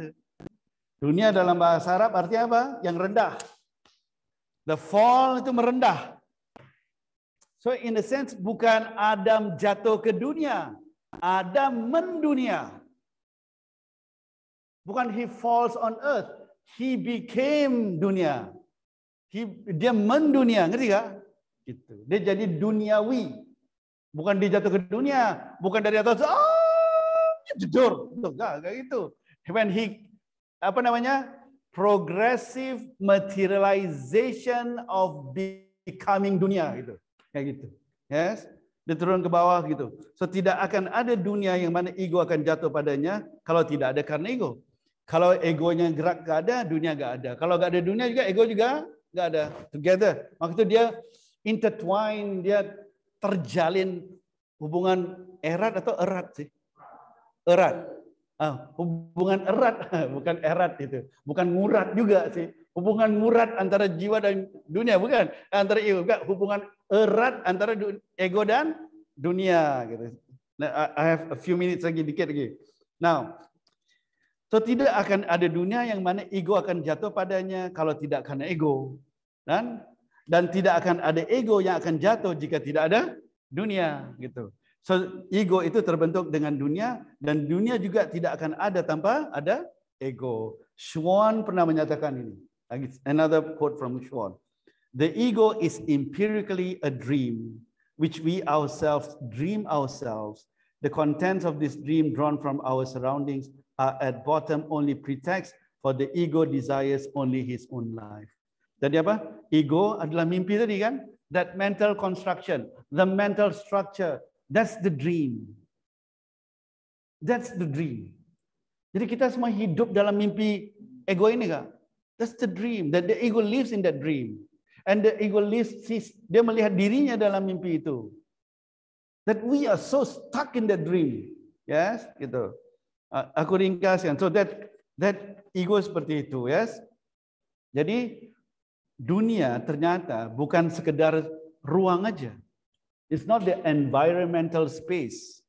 Dunia dalam bahasa Arab artinya apa? Yang rendah. The fall itu merendah. So in a sense bukan Adam jatuh ke dunia, Adam mendunia. Bukan he falls on earth, he became dunia. Dia mendunia, ngerti gak? Gitu. Dia jadi duniawi. Bukan dia jatuh ke dunia, bukan dari atas jujur, enggak gitu. When he progressive materialization of becoming dunia gitu. Kayak gitu. Yes, dia turun ke bawah gitu. So tidak akan ada dunia yang mana ego akan jatuh padanya kalau tidak ada karena ego. Kalau egonya gerak gak ada, dunia gak ada. Kalau gak ada dunia juga, ego juga gak ada. Together. Maksudnya dia intertwine, dia terjalin hubungan erat atau erat sih? Erat. Hubungan erat, bukan erat itu. Bukan ngurat juga sih. Hubungan ngurat antara jiwa dan dunia, bukan. Antara ego, enggak. Hubungan erat antara ego dan dunia. Gitu. Nah, I have a few minutes lagi, dikit lagi. Now, so tidak akan ada dunia yang mana ego akan jatuh padanya kalau tidak karena ego. Dan tidak akan ada ego yang akan jatuh jika tidak ada dunia, gitu. So ego itu terbentuk dengan dunia dan dunia juga tidak akan ada tanpa ada ego. Schwann pernah menyatakan ini. Another quote from Schwann. The ego is empirically a dream which we ourselves dream ourselves. The contents of this dream drawn from our surroundings are at bottom only pretext for the ego desires only his own life. Jadi apa? Ego adalah mimpi tadi kan? That mental construction, the mental structure, that's the dream. That's the dream. Jadi kita semua hidup dalam mimpi ego ini kan? That's the dream. That the ego lives in that dream. And the ego lives, dia melihat dirinya dalam mimpi itu. That we are so stuck in that dream. Yes, gitu. Aku ringkaskan. So that ego seperti itu, yes. Jadi dunia ternyata bukan sekedar ruang aja. It's not the environmental space.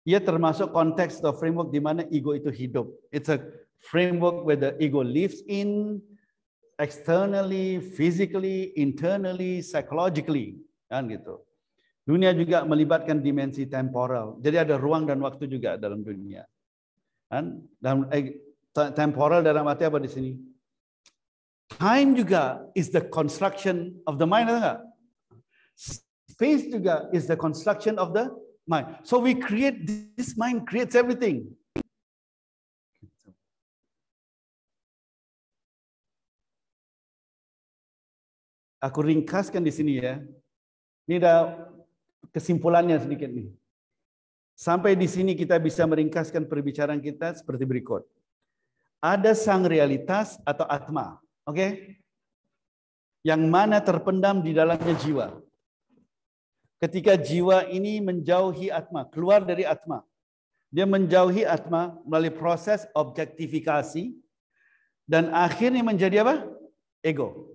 Ia termasuk konteks atau framework di mana ego itu hidup. It's a framework where the ego lives in, externally, physically, internally, psychologically, kan gitu. Dunia juga melibatkan dimensi temporal. Jadi ada ruang dan waktu juga dalam dunia. Kan? Dan temporal dalam arti apa di sini? Time juga is the construction of the mind, enggak? Space juga is the construction of the mind. So we create, this mind creates everything. Aku ringkaskan di sini ya. Ini ada kesimpulannya sedikit nih. Sampai di sini kita bisa meringkaskan perbicaraan kita seperti berikut. Ada sang realitas atau atma, oke? Yang mana terpendam di dalamnya jiwa. Ketika jiwa ini menjauhi atma, keluar dari atma. Dia menjauhi atma melalui proses objektifikasi dan akhirnya menjadi apa? Ego.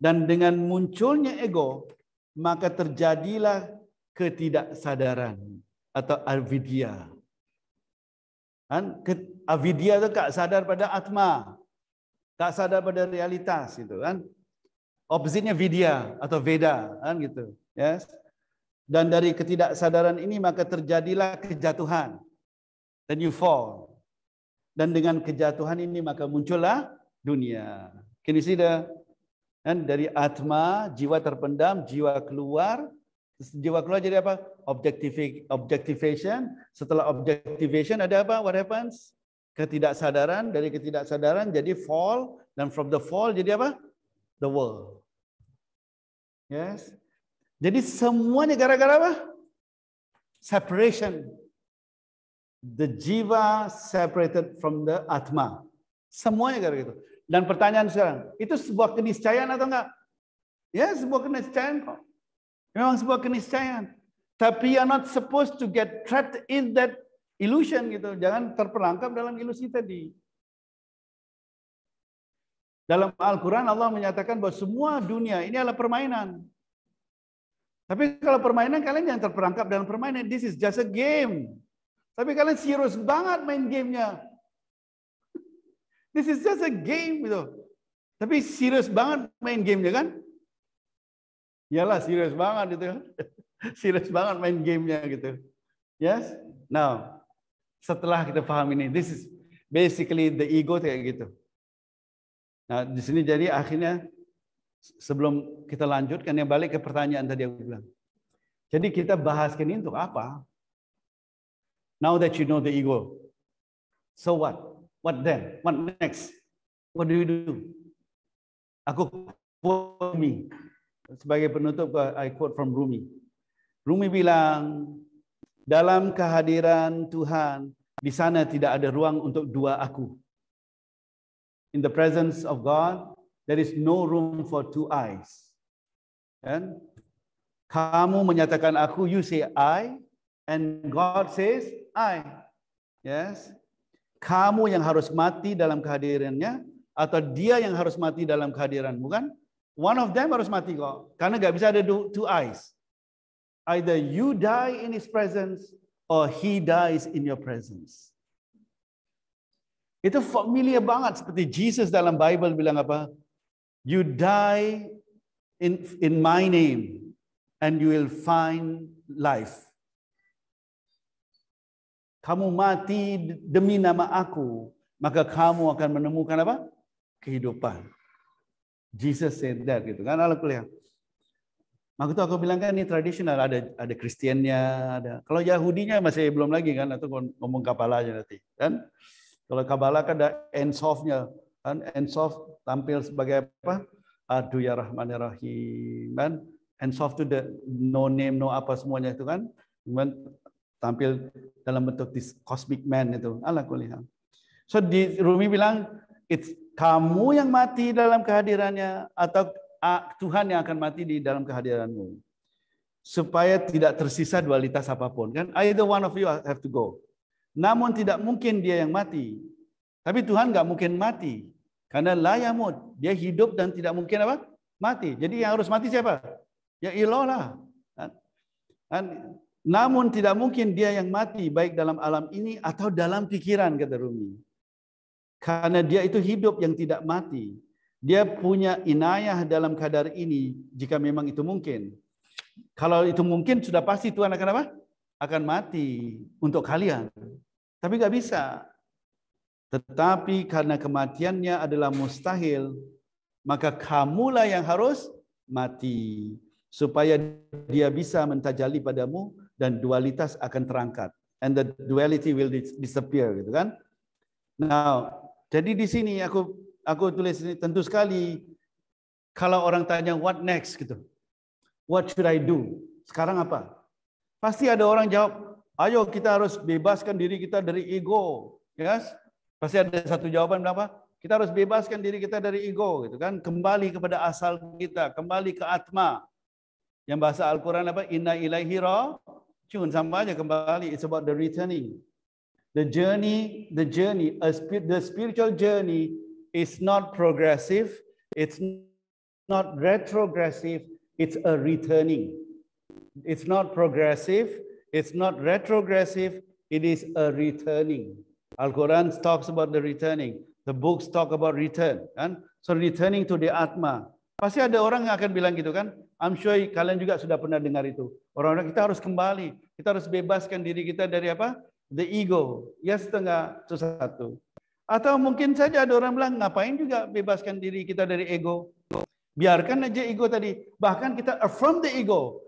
Dan dengan munculnya ego, maka terjadilah ketidaksadaran atau avidya. Kan avidya itu tak sadar pada atma, tak sadar pada realitas itu kan. Opposite-nya vidya atau veda kan gitu. Yes. Dan dari ketidaksadaran ini maka terjadilah kejatuhan. Then you fall. Dan dengan kejatuhan ini maka muncullah dunia. Can you see the dan dari atma, jiwa terpendam, jiwa keluar jadi apa? Objectification. Setelah objectification ada apa? What happens? Ketidaksadaran. Dari ketidaksadaran jadi fall. Dan from the fall jadi apa? The world. Yes. Jadi semuanya gara-gara apa? Separation. The jiwa separated from the atma. Semuanya gara-gara itu. Dan pertanyaan sekarang, itu sebuah keniscayaan atau enggak? Ya, sebuah keniscayaan kok. Memang sebuah keniscayaan. Tapi you're not supposed to get trapped in that illusion gitu. Jangan terperangkap dalam ilusi tadi. Dalam Al-Quran Allah menyatakan bahwa semua dunia ini adalah permainan. Tapi kalau permainan kalian jangan terperangkap dalam permainan. This is just a game. Tapi kalian serius banget main gamenya. This is just a game gitu. Tapi serius banget main gamenya kan? Iyalah serius banget itu. Serius banget main gamenya gitu. Yes? Now, setelah kita paham ini, this is basically the ego kayak gitu. Nah, di sini jadi akhirnya sebelum kita lanjutkan yang balik ke pertanyaan tadi aku bilang. Jadi kita bahaskan ini untuk apa? Now that you know the ego. So what? What then? What next? What do you do? Aku quote me. Sebagai penutup, I quote from Rumi. Rumi bilang, dalam kehadiran Tuhan, di sana tidak ada ruang untuk dua aku. In the presence of God, there is no room for two eyes. And kamu menyatakan aku, you say I, and God says I. Yes. Kamu yang harus mati dalam kehadirannya, atau dia yang harus mati dalam kehadiranmu kan? One of them harus mati kok. Karena nggak bisa ada two eyes. Either you die in his presence, or he dies in your presence. Itu familiar banget seperti Jesus dalam Bible bilang apa? You die in my name and you will find life. Kamu mati demi nama aku, maka kamu akan menemukan apa? Kehidupan. Jesus said that gitu kan, Allah kuliah. Maka itu aku bilang kan ini tradisional, ada Kristiannya, ada. Kalau Yahudinya masih belum lagi kan, atau ngomong Kabbalahnya nanti kan. Kalau Kabbalah kan ada Ein Sof-nya, kan Ein Sof tampil sebagai apa? Adu ya Rahmanir Rahim, kan? Ein Sof itu the no name, no apa semuanya itu kan. Kemudian tampil dalam bentuk this cosmic man itu, Allah kuliah. So di Rumi bilang, it's kamu yang mati dalam kehadirannya atau Tuhan yang akan mati di dalam kehadiranmu. Supaya tidak tersisa dualitas apapun. Kan? Either one of you have to go. Namun tidak mungkin dia yang mati. Tapi Tuhan nggak mungkin mati. Karena la yamut. Dia hidup dan tidak mungkin apa? Mati. Jadi yang harus mati siapa? Ya ilah lah. Namun tidak mungkin dia yang mati baik dalam alam ini atau dalam pikiran, kata Rumi. Karena dia itu hidup yang tidak mati. Dia punya inayah dalam kadar ini jika memang itu mungkin. Kalau itu mungkin sudah pasti Tuhan akan apa? Akan mati untuk kalian. Tapi nggak bisa. Tetapi karena kematiannya adalah mustahil, maka kamulah yang harus mati. Supaya dia bisa mentajali padamu dan dualitas akan terangkat. And the duality will disappear, gitu kan? Now, jadi di sini aku tulis ini tentu sekali Kalau orang tanya what next gitu. What should I do? Sekarang apa? Pasti ada orang jawab, ayo kita harus bebaskan diri kita dari ego. Yes? Pasti ada satu jawaban apa? Kita harus bebaskan diri kita dari ego gitu kan. Kembali kepada asal kita, kembali ke atma. Yang bahasa Al-Quran apa? Inna ilaihi raji'un, sama aja kembali. It's about the returning. The spiritual journey is not progressive, it's not retrogressive, it's a returning. It's not progressive, it's not retrogressive, it is a returning. Al-Quran talks about the returning. The books talk about return. Kan? So returning to the Atma. Pasti ada orang yang akan bilang gitu kan. I'm sure kalian juga sudah pernah dengar itu. Orang-orang kita harus kembali. Kita harus bebaskan diri kita dari apa? The ego. Ya setengah satu. Atau mungkin saja ada orang bilang, ngapain juga bebaskan diri kita dari ego? Biarkan aja ego tadi. Bahkan kita affirm the ego.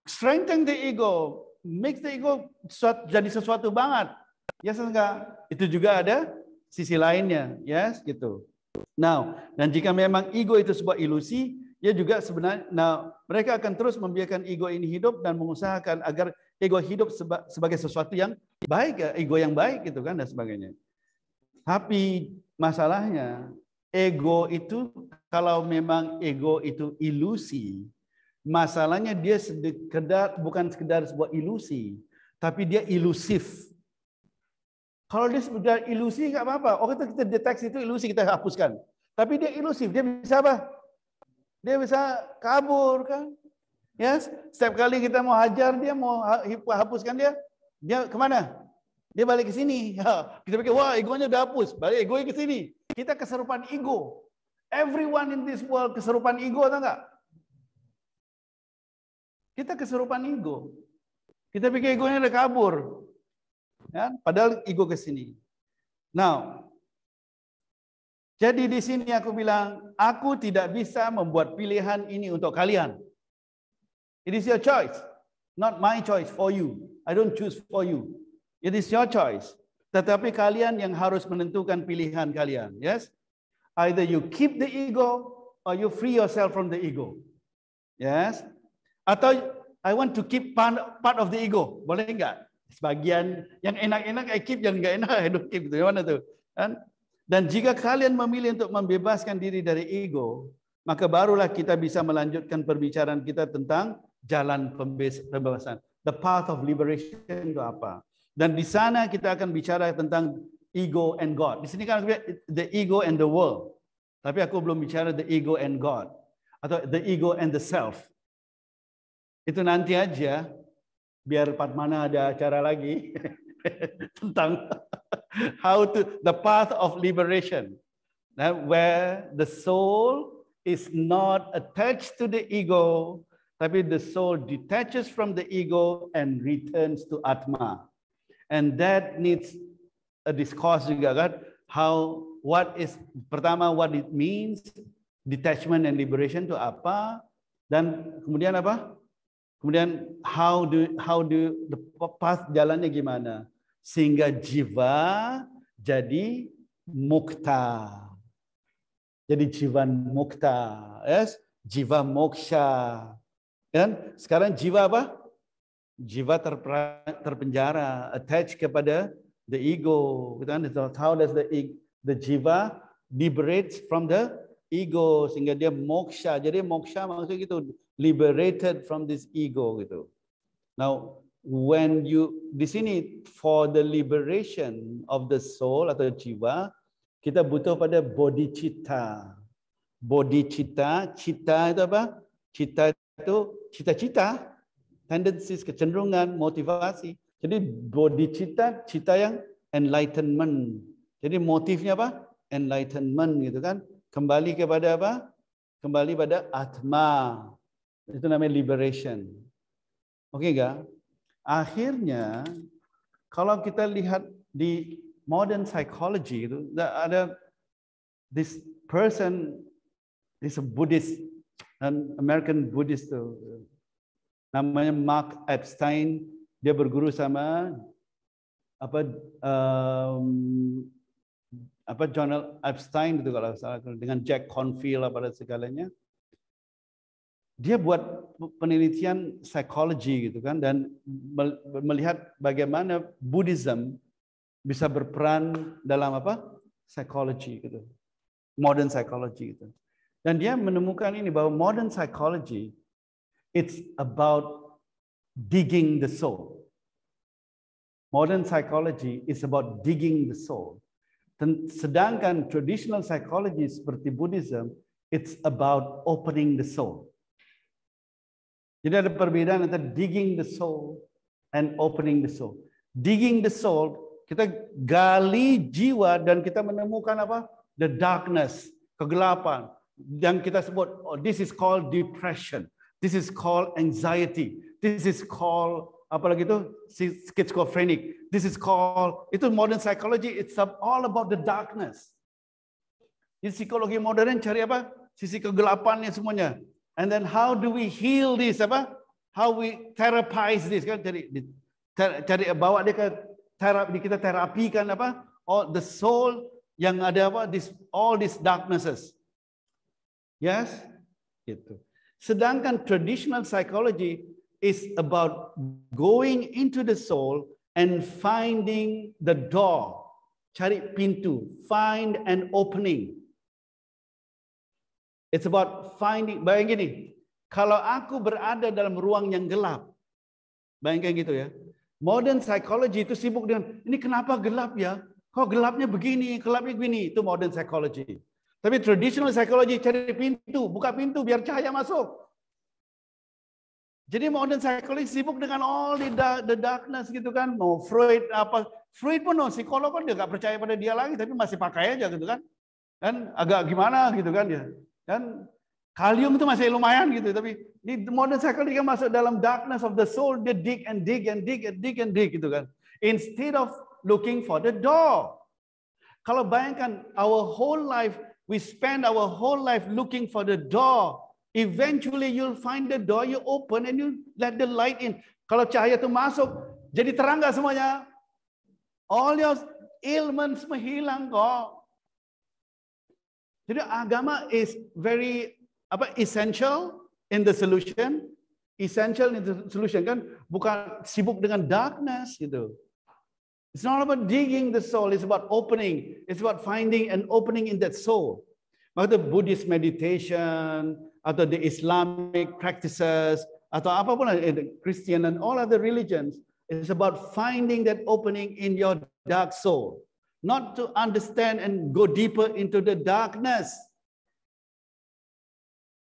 Strengthen the ego. Make the ego jadi sesuatu banget. Ya setengah. Itu juga ada sisi lainnya. Yes, gitu. Now, dan jika memang ego itu sebuah ilusi, ya juga sebenarnya, mereka akan terus membiarkan ego ini hidup dan mengusahakan agar ego hidup sebagai sesuatu yang baik, ego yang baik gitu kan dan sebagainya. Tapi masalahnya ego itu kalau memang ego itu ilusi, masalahnya dia bukan sekedar sebuah ilusi, tapi dia ilusif. Kalau dia sudah ilusi nggak apa-apa. Oh kita deteksi itu ilusi, kita hapuskan. Tapi dia ilusif, dia bisa apa? Dia bisa kabur kan? Yes. Setiap kali kita mau hajar dia, mau hapuskan dia kemana? Dia balik ke sini. Kita pikir wah egonya udah hapus, balik egonya ke sini. Kita keserupan ego. Everyone in this world keserupan ego, atau enggak? Kita keserupan ego. Kita pikir egonya udah kabur. Ya, padahal ego ke sini. Now, jadi di sini aku bilang, aku tidak bisa membuat pilihan ini untuk kalian. It is your choice, not my choice for you. I don't choose for you. It is your choice. Tetapi kalian yang harus menentukan pilihan kalian. Yes, either you keep the ego or you free yourself from the ego. Yes, atau I want to keep part of the ego. Boleh enggak? Sebagian yang enak-enak I keep, yang enggak enak I don't keep. Itu mana tuh? Dan jika kalian memilih untuk membebaskan diri dari ego, maka barulah kita bisa melanjutkan perbicaraan kita tentang jalan pembebasan. The path of liberation itu apa? Dan di sana kita akan bicara tentang ego and God. Di sini kan the ego and the world. Tapi aku belum bicara the ego and God. Atau the ego and the self. Itu nanti aja. Biar Padmana ada acara lagi tentang the path of liberation, where the soul is not attached to the ego, tapi the soul detaches from the ego and returns to Atma, and that needs a discourse juga kan. Pertama what it means, detachment and liberation itu apa, dan kemudian apa? Kemudian how do the path jalannya gimana sehingga jiwa jadi mukta. Jadi jiwa mukta, yes, jiwa moksha. Kan? Sekarang jiwa apa? Jiwa terpenjara, attached kepada the ego. How does the jiwa liberates from the ego sehingga dia moksha. Jadi moksha maksudnya gitu, liberated from this ego gitu. Now, when you di sini for the liberation of the soul atau jiwa, kita butuh pada bodhicitta. Bodhicitta, cita itu apa? Cita itu cita-cita, tendencies, kecenderungan, motivasi. Jadi bodhicitta, cita yang enlightenment. Jadi motifnya apa? Enlightenment gitu kan. Kembali kepada apa? Kembali pada Atma. Itu namanya liberation. Oke enggak? Akhirnya kalau kita lihat di modern psychology itu ada this person is a Buddhist, an American Buddhist tuh. Namanya Mark Epstein. Dia berguru sama Jonathan Epstein itu kalau salah, dengan Jack Confield apa segalanya. dia buat penelitian psikologi gitu kan, dan melihat bagaimana Buddhism bisa berperan dalam apa? Psikologi gitu. Modern psychology gitu. Dan dia menemukan ini bahwa modern psychology it's about digging the soul. Modern psychology is about digging the soul. Sedangkan traditional psychology seperti Buddhism, it's about opening the soul. Jadi ada perbedaan antara digging the soul and opening the soul. Digging the soul, kita gali jiwa dan kita menemukan apa? The darkness, kegelapan. Yang kita sebut, oh, this is called depression. This is called anxiety. This is called apalagi itu schizophrenic. This is called, itu modern psychology. It's all about the darkness. Di psikologi modern cari apa? Sisi kegelapannya semuanya. And then how do we heal this apa? How we therapize this kan? Cari bawa dia ke terapi, kita terapikan apa? All the soul yang ada apa? All these darknesses. Yes, gitu. Sedangkan traditional psychology is about going into the soul and finding the door. Cari pintu, find an opening. It's about finding, bayangin gini, kalau aku berada dalam ruang yang gelap, bayangkan gitu ya. Modern psychology itu sibuk dengan, ini kenapa gelap ya? Kok gelapnya begini, gelapnya begini, itu modern psychology. Tapi traditional psychology cari pintu, buka pintu biar cahaya masuk. Jadi modern psychology sibuk dengan all the darkness gitu kan. No, Freud apa? Freud pun no, psikolog kan dia nggak percaya pada dia lagi, tapi masih pakai aja gitu kan. Kan agak gimana gitu kan dia. Dan kalium itu masih lumayan gitu, tapi di modern psychology kan masuk dalam darkness of the soul, dia dig and dig and dig and dig and dig gitu kan. Instead of looking for the door. Kalau bayangkan our whole life, we spend our whole life looking for the door. Eventually you'll find the door, you open and you let the light in. Kalau cahaya itu masuk, jadi terang nggak semuanya? All your ailments menghilang kok. Jadi agama is very essential in the solution. Essential in the solution kan, bukan sibuk dengan darkness gitu. It's not about digging the soul, it's about opening. It's about finding an opening in that soul. Maka Buddhist meditation, atau the Islamic practices, atau apapun, Christian and all other religions, it's about finding that opening in your dark soul. Not to understand and go deeper into the darkness,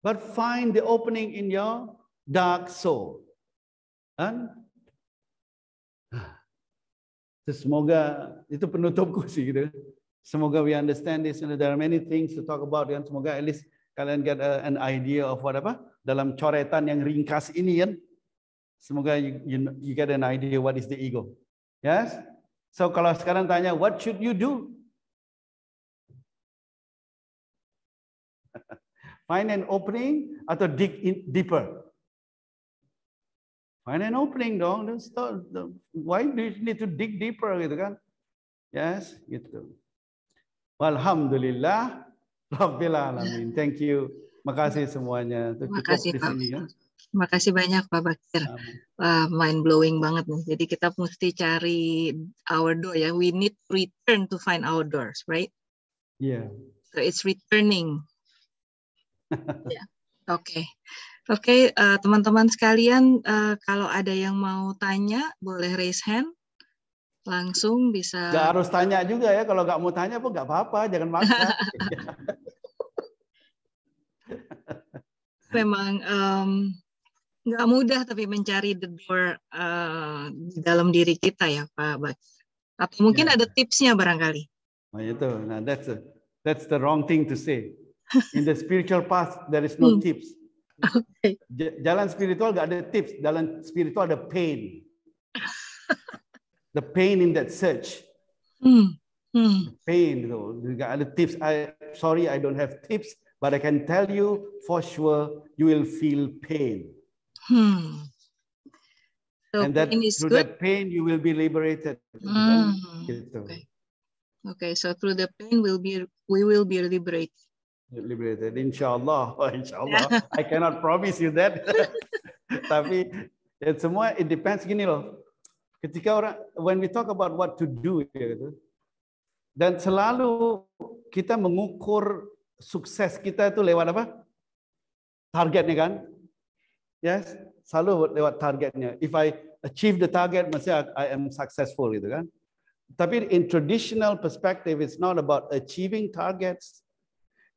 but find the opening in your dark soul. And semoga itu penutupku sih gitu. Semoga we understand this. And there are many things to talk about. Dan semoga at least kalian get an idea of what apa dalam coretan yang ringkas ini kan. Semoga you get an idea what is the ego. Yes. So kalau sekarang tanya what should you do? Find an opening atau dig in deeper. Find an opening dong. Why do you need to dig deeper gitu kan? Yes, gitu. Alhamdulillah, Rabbil Alamin. Thank you. Makasih semuanya. Makasih Pak. Makasih banyak Pak Bakir. Mind blowing banget nih. Jadi kita mesti cari our door ya. We need to return to find our doors, right? Yeah. So it's returning. Yeah. Oke. Oke, teman-teman sekalian, kalau ada yang mau tanya, boleh raise hand. Langsung bisa. Gak harus tanya juga ya. Kalau nggak mau tanya pun nggak apa-apa. Jangan maksa. Memang nggak mudah tapi mencari the door di dalam diri kita ya Pak Bak. Atau mungkin ada tipsnya barangkali. Oh itu. Nah, that's the wrong thing to say. In the spiritual path there is no tips. Okay. Jalan spiritual nggak ada tips. Jalan spiritual ada pain. The pain in that search. Pain. Nggak ada tips. Sorry, I don't have tips, but I can tell you for sure you will feel pain. So and that through that pain you will be liberated. Okay. So through the pain we will be liberated. liberated. Inshallah, inshallah. I cannot promise you that. Tapi semua it depends gini loh. Ketika orang, when we talk about what to do, gitu, dan selalu kita mengukur sukses kita itu lewat apa? Targetnya kan? Yes, selalu lewat targetnya. If I achieve the target, maksudnya I am successful, gitu kan? Tapi in traditional perspective, it's not about achieving targets.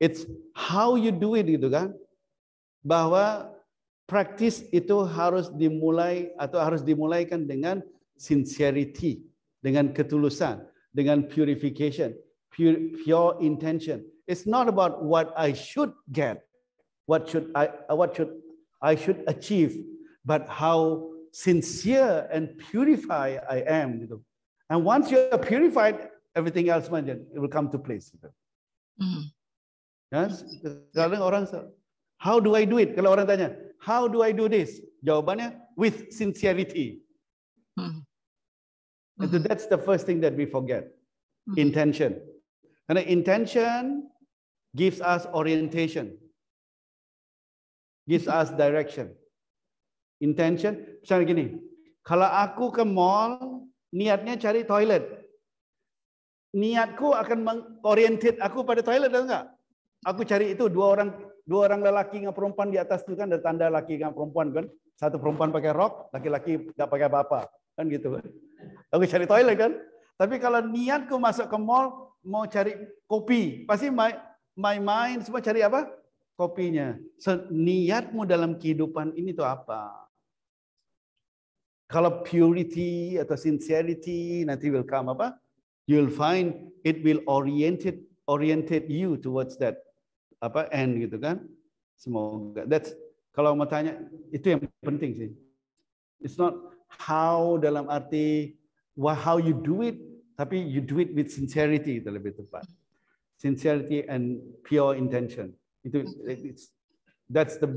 It's how you do it, gitu kan? Bahwa praktis itu harus dimulai atau harus dimulaikan dengan sincerity, dengan ketulusan, dengan purification, pure intention. It's not about what I should get, what I should achieve, but how sincere and purified I am. Gitu. And once you are purified, everything else it will come to place. Gitu. Yes? Kadang orang, how do I do it? Kalau orang tanya, how do I do this? Jawabannya with sincerity. That's the first thing that we forget. Intention. Karena intention gives us orientation. Gives us direction. Intention, misalnya gini, kalau aku ke mall, niatnya cari toilet. Niatku akan mengorientate aku pada toilet atau enggak? Aku cari itu dua orang lelaki dengan perempuan di atas itu kan ada tanda laki dengan perempuan kan. Satu perempuan pakai rok, laki-laki enggak pakai apa-apa. Kan gitu kan. Aku cari toilet kan. Tapi kalau niatku masuk ke mall mau cari kopi, pasti my mind semua cari apa? Kopinya. So, niatmu dalam kehidupan ini tuh apa? Kalau purity atau sincerity nanti will come apa? You'll find it will orientate you towards that apa end gitu kan? Semoga. That's kalau mau tanya itu yang penting sih. It's not how dalam arti how you do it, tapi you do it with sincerity itu lebih tepat. Sincerity and pure intention. That's the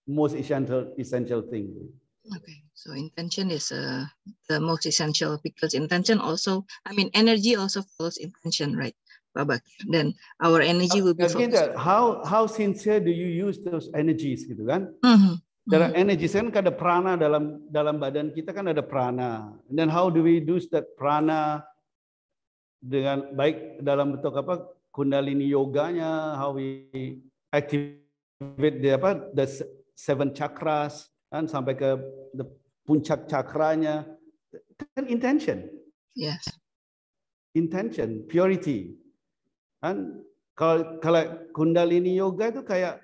most essential thing. Okay, so intention is the most essential because intention also, I mean, energy also follows intention, right, Babak? Then our energy will be focused. How sincere do you use those energies, gitu kan? There are energies kan ada prana dalam badan kita kan ada prana. And then how do we use that prana dengan baik dalam bentuk apa? Kundalini yoganya, how we activate the 7 chakras, kan sampai ke puncak cakranya, kan intention. Yes. Intention, purity. Kan kalau kundalini yoga itu kayak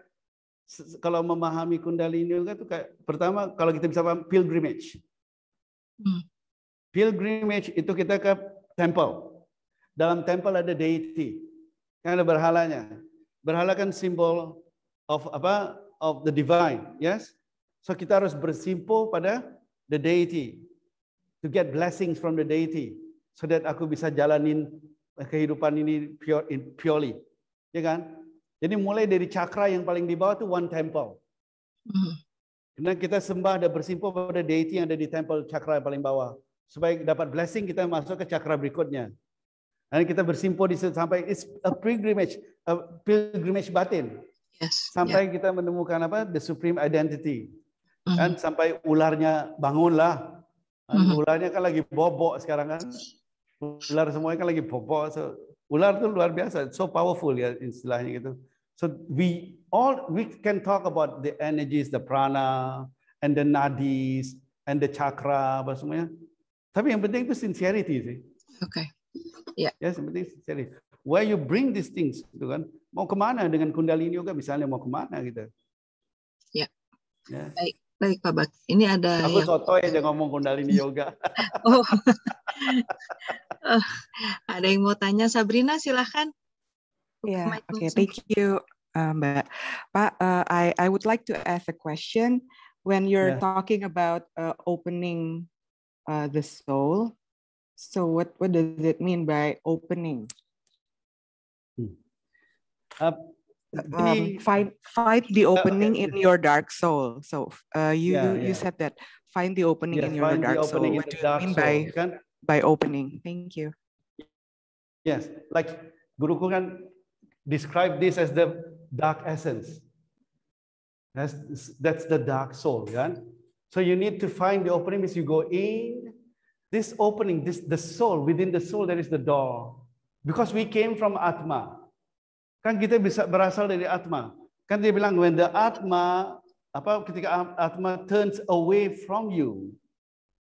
kalau memahami kundalini yoga itu kayak pertama kalau kita bisa paham pilgrimage. Pilgrimage itu kita ke temple. Dalam temple ada deity. Kan ada berhalanya. Berhala kan simbol of apa? Of the divine, yes? So kita harus bersimpuh pada the deity to get blessings from the deity so that aku bisa jalanin kehidupan ini purely. Ya kan? Jadi mulai dari cakra yang paling di bawah itu one temple. Karena kita sembah dan bersimpuh pada deity yang ada di temple cakra yang paling bawah. Supaya dapat blessing kita masuk ke cakra berikutnya. Dan kita bersimpuh di sampai it's a pilgrimage batin. Yes. Sampai kita menemukan apa? The supreme identity. Kan sampai ularnya bangunlah. Ularnya kan lagi bobok sekarang kan. Ular semuanya kan lagi bobok. So, ular itu luar biasa, so powerful ya istilahnya gitu. So we can talk about the energies, the prana, and the nadis, and the chakra, apa semuanya. Tapi yang penting itu sincerity sih. Okay. Yeah. Ya, yang penting sincerity. Where you bring these things, gitu kan? Mau kemana dengan kundalini yoga? Misalnya mau kemana gitu? Ya. Yeah. Baik Pak Bak. Ini ada. Aku sotoy aja ngomong kundalini yoga. Oh. Ada yang mau tanya, Sabrina silahkan. Yeah. Okay. Thank you, Mbak. Pak, I would like to ask a question. When you're talking about opening the soul, so what does it mean by opening? Find the opening in your dark soul. So you said that find the opening in your dark soul. What do you mean by opening? Thank you. Yes, like guruku kan describe this as the dark essence. That's the dark soul. Yeah? So you need to find the opening as you go in. This opening, the soul, within the soul there is the door. Because we came from Atma. Kan kita bisa berasal dari Atma. Kan dia bilang when the Atma, ketika Atma turns away from you,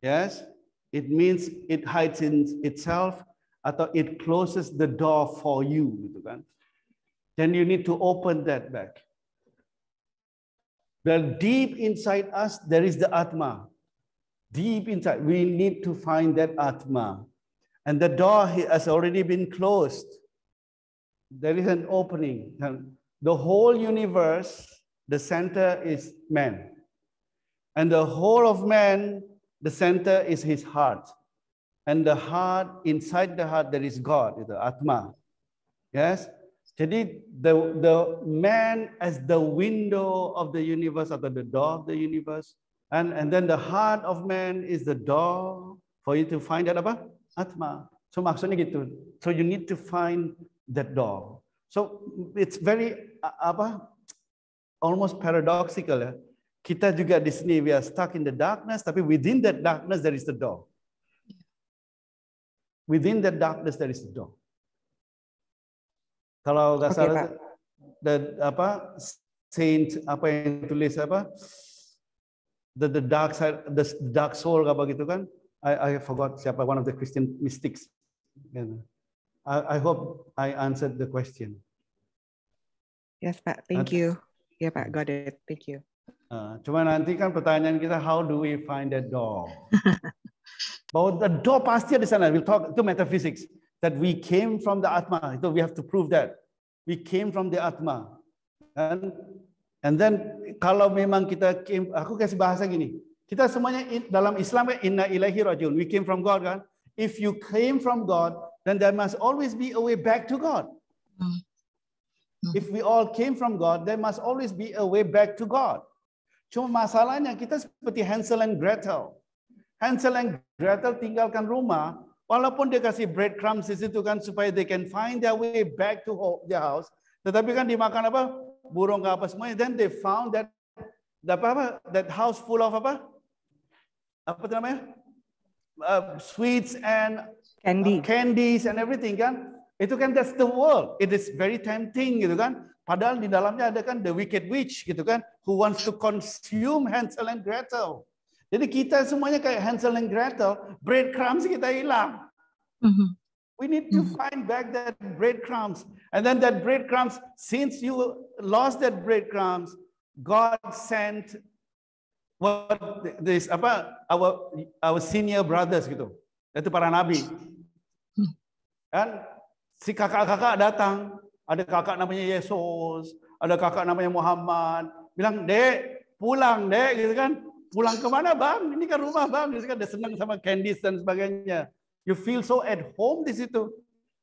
yes, it means it hides in itself atau it closes the door for you, gitu kan. Then you need to open that back. Well, deep inside us, there is the Atma. Deep inside, we need to find that Atma. And the door has already been closed. There is an opening. The whole universe, the center is man. And the whole of man, the center is his heart. And the heart, inside the heart, there is God, the Atma. Yes? Jadi the man as the window of the universe, atau the door of the universe, and then the heart of man is the door for you to find that apa? Atma. So maksudnya gitu. So you need to find that door. So it's very almost paradoxical ya. Kita juga di sini we are stuck in the darkness, tapi within that darkness there is the door. Within that darkness there is the door. Kalau nggak salah, Saint apa yang tulis apa, the dark side, the dark soul apa gitu kan? I forgot siapa, one of the Christian mystics. I hope I answered the question. Yes, Pak. Thank you. Ya, Pak. Got it. Thank you. Cuma nanti kan pertanyaan kita, how do we find that door? Bahwa the door pasti ada di sana. We'll talk to metaphysics. That we came from the Atma. So we have to prove that. We came from the Atma. And then kalau memang kita came, aku kasih bahasa gini. Kita semuanya dalam Islam, inna ilaihi rajiun. We came from God kan. If you came from God, then there must always be a way back to God. If we all came from God, there must always be a way back to God. Cuma masalahnya kita seperti Hansel and Gretel. Hansel and Gretel tinggalkan rumah, walaupun dia kasih breadcrumbs di situ kan supaya they can find their way back to their house, tetapi kan dimakan apa? Burung apa semuanya. Then they found that house full of apa? Apa itu namanya? Sweets and candies and everything kan. Itu kan that's the world. It is very tempting gitu kan. Padahal di dalamnya ada kan the wicked witch gitu kan, who wants to consume Hansel and Gretel. Jadi kita semuanya kayak Hansel and Gretel, breadcrumbs kita hilang. We need to find back that breadcrumbs. And then that breadcrumbs, since you lost that breadcrumbs, God sent our senior brothers gitu. Itu para nabi. Kan si kakak-kakak datang, ada kakak namanya Yesus, ada kakak namanya Muhammad, bilang, "Dek, pulang, Dek," gitu kan. Pulang kemana bang? Ini kan rumah bang. Dia kan senang sama candies dan sebagainya. You feel so at home di situ.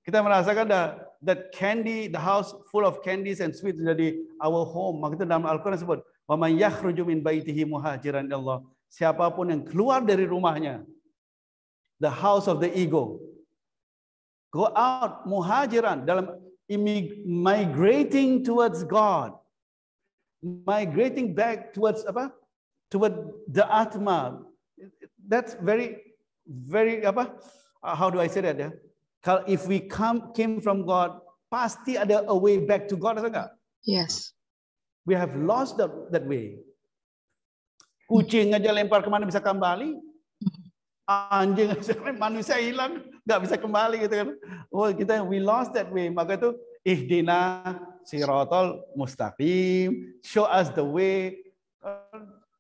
Kita merasakan that candy, the house full of candies and sweets jadi our home. Maka itu dalam Al-Quran disebut, wa man yakhruju min baitihi muhajiran ilallah. Siapapun yang keluar dari rumahnya, the house of the ego, go out muhajiran dalam migrating towards God, migrating back towards apa? Toward the Atma. That's very, very how do I say that ya? If we came from God, pasti ada a way back to God, atau enggak? Yes. We have lost that way. Kucing aja lempar kemana bisa kembali? Anjing aja, manusia hilang nggak bisa kembali gitu kan? Oh we lost that way. Maka itu ihdina siratal mustaqim, show us the way.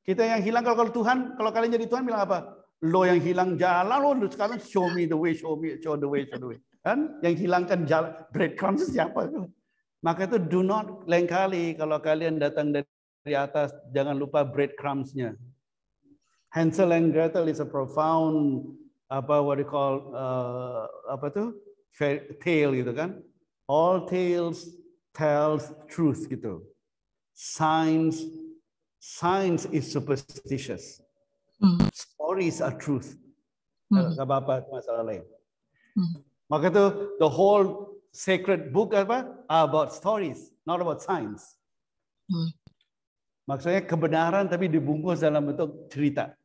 Kita yang hilang kalau Tuhan, kalau kalian jadi Tuhan bilang apa? Lo yang hilang jalan, lo sekarang show me the way, show the way. Kan? Yang hilangkan jalan, breadcrumbs siapa? Maka itu do not, lain kali kalau kalian datang dari atas, jangan lupa breadcrumbs-nya. Hansel and Gretel is a profound what we call tale gitu kan? All tales tells truth gitu. Science is superstitious. Stories are truth. Gak apa-apa, masalah lain. Maka itu the whole sacred book apa? About stories, not about science. Maksudnya kebenaran tapi dibungkus dalam bentuk cerita.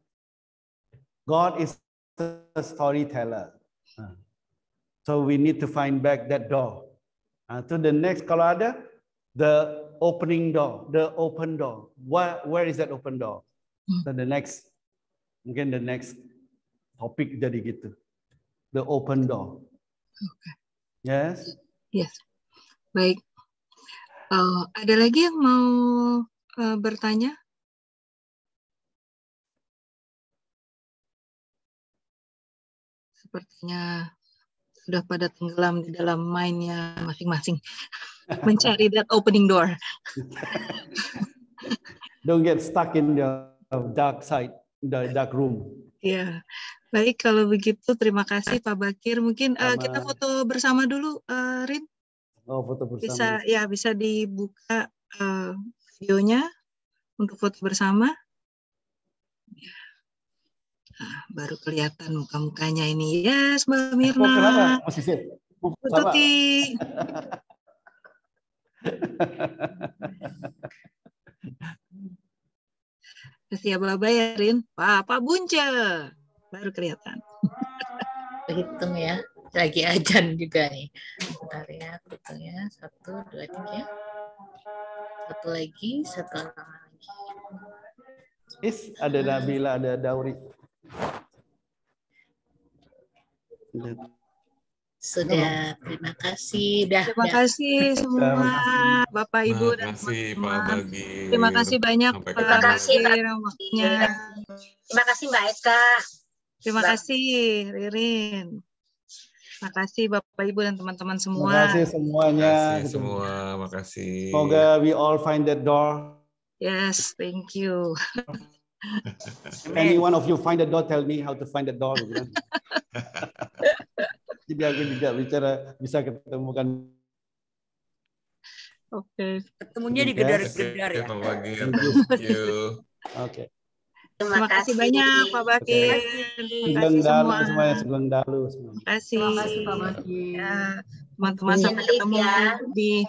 God is a storyteller. So we need to find back that door. To the next, kalau ada, the opening door, the open door. Where is that open door? So the next, mungkin the next topik jadi gitu. The open door. Okay. Yes? Yes. Baik. Ada lagi yang mau bertanya? Sepertinya sudah pada tenggelam di dalam mind-nya masing-masing. Mencari that opening door. Don't get stuck in the dark side, the dark room. Ya, baik kalau begitu terima kasih Pak Bakir. Mungkin kita foto bersama dulu, Rin. Oh, foto bersama. Bisa dibuka videonya untuk foto bersama. Nah, baru kelihatan muka-mukanya ini. Yes, Mbak Mirna. Oh, kenapa? Masih sip. Tuti. Kasih Baba ya, Rin. Pak Bunce. Baru kelihatan. Hitung ya. Lagi ajan juga nih. Bentar ya, hitung ya. 1, 2, 3. Satu lagi, satu orang lagi. Ada Nabila, ada Dauri. Sudah, terima kasih. Terima kasih semua Bapak Ibu dan teman-teman. Terima kasih banyak Pak Bakir waktunya. Terima kasih Mbak Eka. Terima kasih Ririn. Terima kasih Bapak Ibu dan teman-teman semua. Terima kasih semuanya. Terima kasih semua, makasih. Semoga we all find that door. Yes, thank you. Any one of you find the door, tell me how to find the door. Jadi aku juga bisa ketemukan. Oke. Ketemunya di gedar-gedar ya. Thank you. Oke. Terima kasih banyak Pak Bakir. Terima kasih semua. Sugeng Dalu. Terima kasih. Terima kasih Pak Bakir. Ya, teman-teman sampai ketemu di